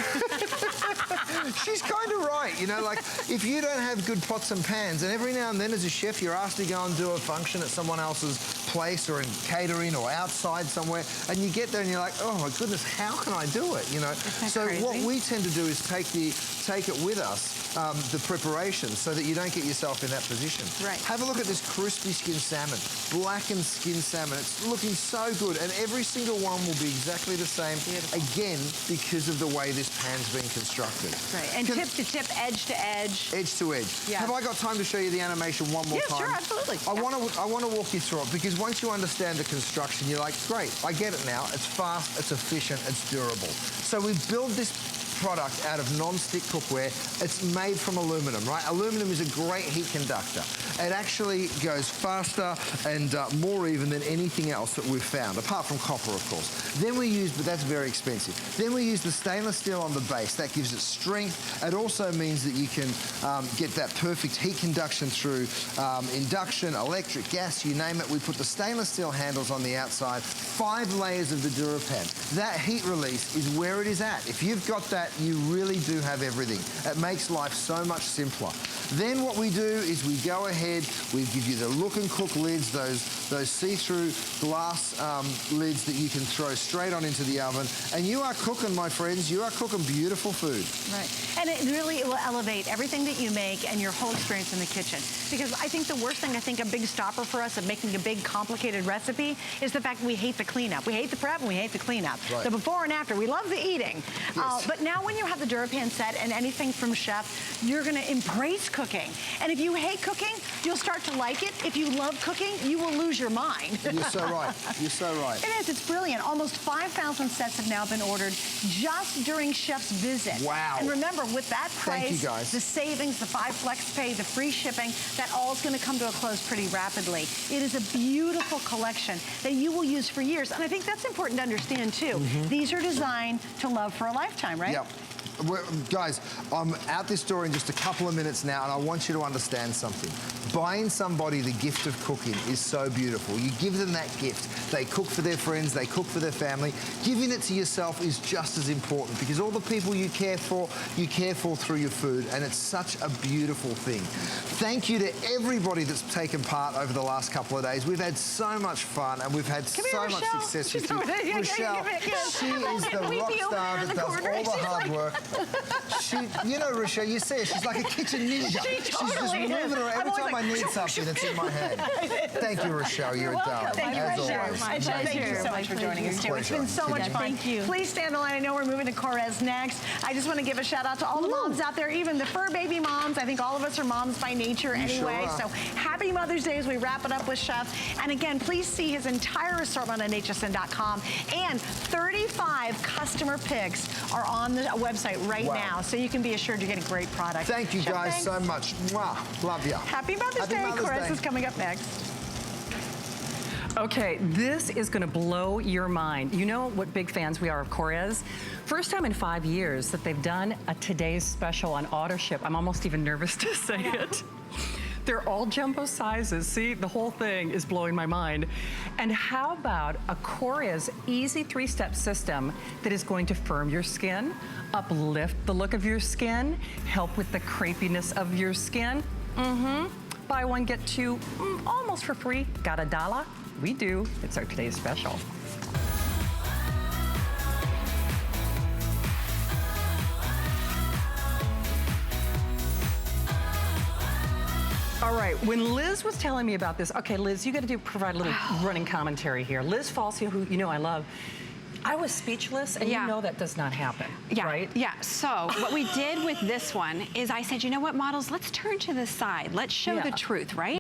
Speaker 1: She's kind of right, you know, like if you don't have good pots and pans, and every now and then as a chef you're asked to go and do a function at someone else's place or in catering or outside somewhere, and you get there and you're like, oh my goodness, how can I do it, you know? So what we tend to do is take it with us, the preparation, so that you don't get yourself in that position. Have a look at this crispy skinned salmon, blackened skinned salmon. It's looking so good, and every single one will be exactly the same, again, because of the way this pan's been constructed.
Speaker 2: And tip to tip, edge to edge.
Speaker 1: Edge to edge. Have I got time to show you the animation one more time?
Speaker 2: Sure, absolutely.
Speaker 1: I want to walk you through it, because once you understand the construction, you're like, great, I get it now. It's fast, it's efficient, it's durable. So we've built this product out of non-stick cookware. It's made from aluminum, right? Aluminum is a great heat conductor. It actually goes faster and more even than anything else that we've found, apart from copper, of course. Then we use, but that's very expensive. Then we use the stainless steel on the base. That gives it strength. It also means that you can get that perfect heat conduction through induction, electric, gas, you name it. We put the stainless steel handles on the outside, 5 layers of the DuraPan. That heat release is where it is at. If you've got that that, you really do have everything. It makes life so much simpler. Then what we do is we go ahead, we give you the Look and Cook lids, those see-through glass lids that you can throw straight on into the oven. And you are cooking, my friends, you are cooking beautiful food.
Speaker 2: Right. And it really will elevate everything that you make and your whole experience in the kitchen. Because I think the worst thing, a big stopper for us of making a big complicated recipe is the fact that we hate the cleanup. We hate the prep and we hate the cleanup.
Speaker 1: Right.
Speaker 2: The before and after, we love the eating.
Speaker 1: Yes.
Speaker 2: But now when you have the DuraPan set and anything from Chef, you're gonna embrace cooking. And if you hate cooking, you'll start to like it. If you love cooking, you will lose your mind.
Speaker 1: You're so right. You're so right.
Speaker 2: It is. It's brilliant. Almost 5,000 sets have now been ordered just during Chef's visit.
Speaker 1: Wow.
Speaker 2: And remember, with that price,
Speaker 1: Thank you guys.
Speaker 2: the savings, the 5 flex pay, the free shipping, that all is going to come to a close pretty rapidly. It is a beautiful collection that you will use for years. And I think that's important to understand, too. These are designed to love for a lifetime, right?
Speaker 1: Yep. Guys, I'm out this door in just a couple of minutes now, and I want you to understand something. Buying somebody the gift of cooking is so beautiful. You give them that gift. They cook for their friends, they cook for their family. Giving it to yourself is just as important, because all the people you care for through your food, and it's such a beautiful thing. Thank you to everybody that's taken part over the last couple of days. We've had so much fun, and we've had so much success with you. Rochelle, she is the rock star that does all the hard work. You know, Rochelle, you see her, she's like a kitchen ninja. She's just moving around. Every time I need something, it's in my hand. Thank you, Rochelle. You're a darling.
Speaker 2: Thank you,
Speaker 1: as
Speaker 2: Rochelle.
Speaker 1: always.
Speaker 2: And Chef, thank you so much for joining us, too. It's been so much fun.
Speaker 7: Thank you.
Speaker 2: Please stay on the line. I know we're moving to Corez next. I just want to give a shout out to all the moms out there, even the fur baby moms. I think all of us are moms by nature anyway.
Speaker 1: Sure.
Speaker 2: So happy Mother's Day as we wrap it up with Chef. And again, please see his entire assortment on hsn.com. And 35 customer picks are on the website right now. So you can be assured you're getting great product.
Speaker 1: Thank you,
Speaker 2: Chef,
Speaker 1: guys,
Speaker 2: thanks.
Speaker 1: so much. Mwah. Love you.
Speaker 2: Happy Mother's Day. Corez is coming up next.
Speaker 4: Okay, this is gonna blow your mind. You know what big fans we are of Corez? First time in 5 years that they've done a Today's Special on auto ship. I'm almost even nervous to say it. They're all jumbo sizes. See, the whole thing is blowing my mind. And how about a Corez easy 3-step system that is going to firm your skin, uplift the look of your skin, help with the crepiness of your skin? Buy one, get two, almost for free. Got $1? We do. It's our Today's Special. All right, when Liz was telling me about this, okay, Liz, you got to provide a little running commentary here. Liz Falsio, who you know I love, I was speechless, and you know that does not happen, right?
Speaker 12: Yeah, so what we did with this one is I said, you know what, models, let's turn to the side. Let's show the truth, right?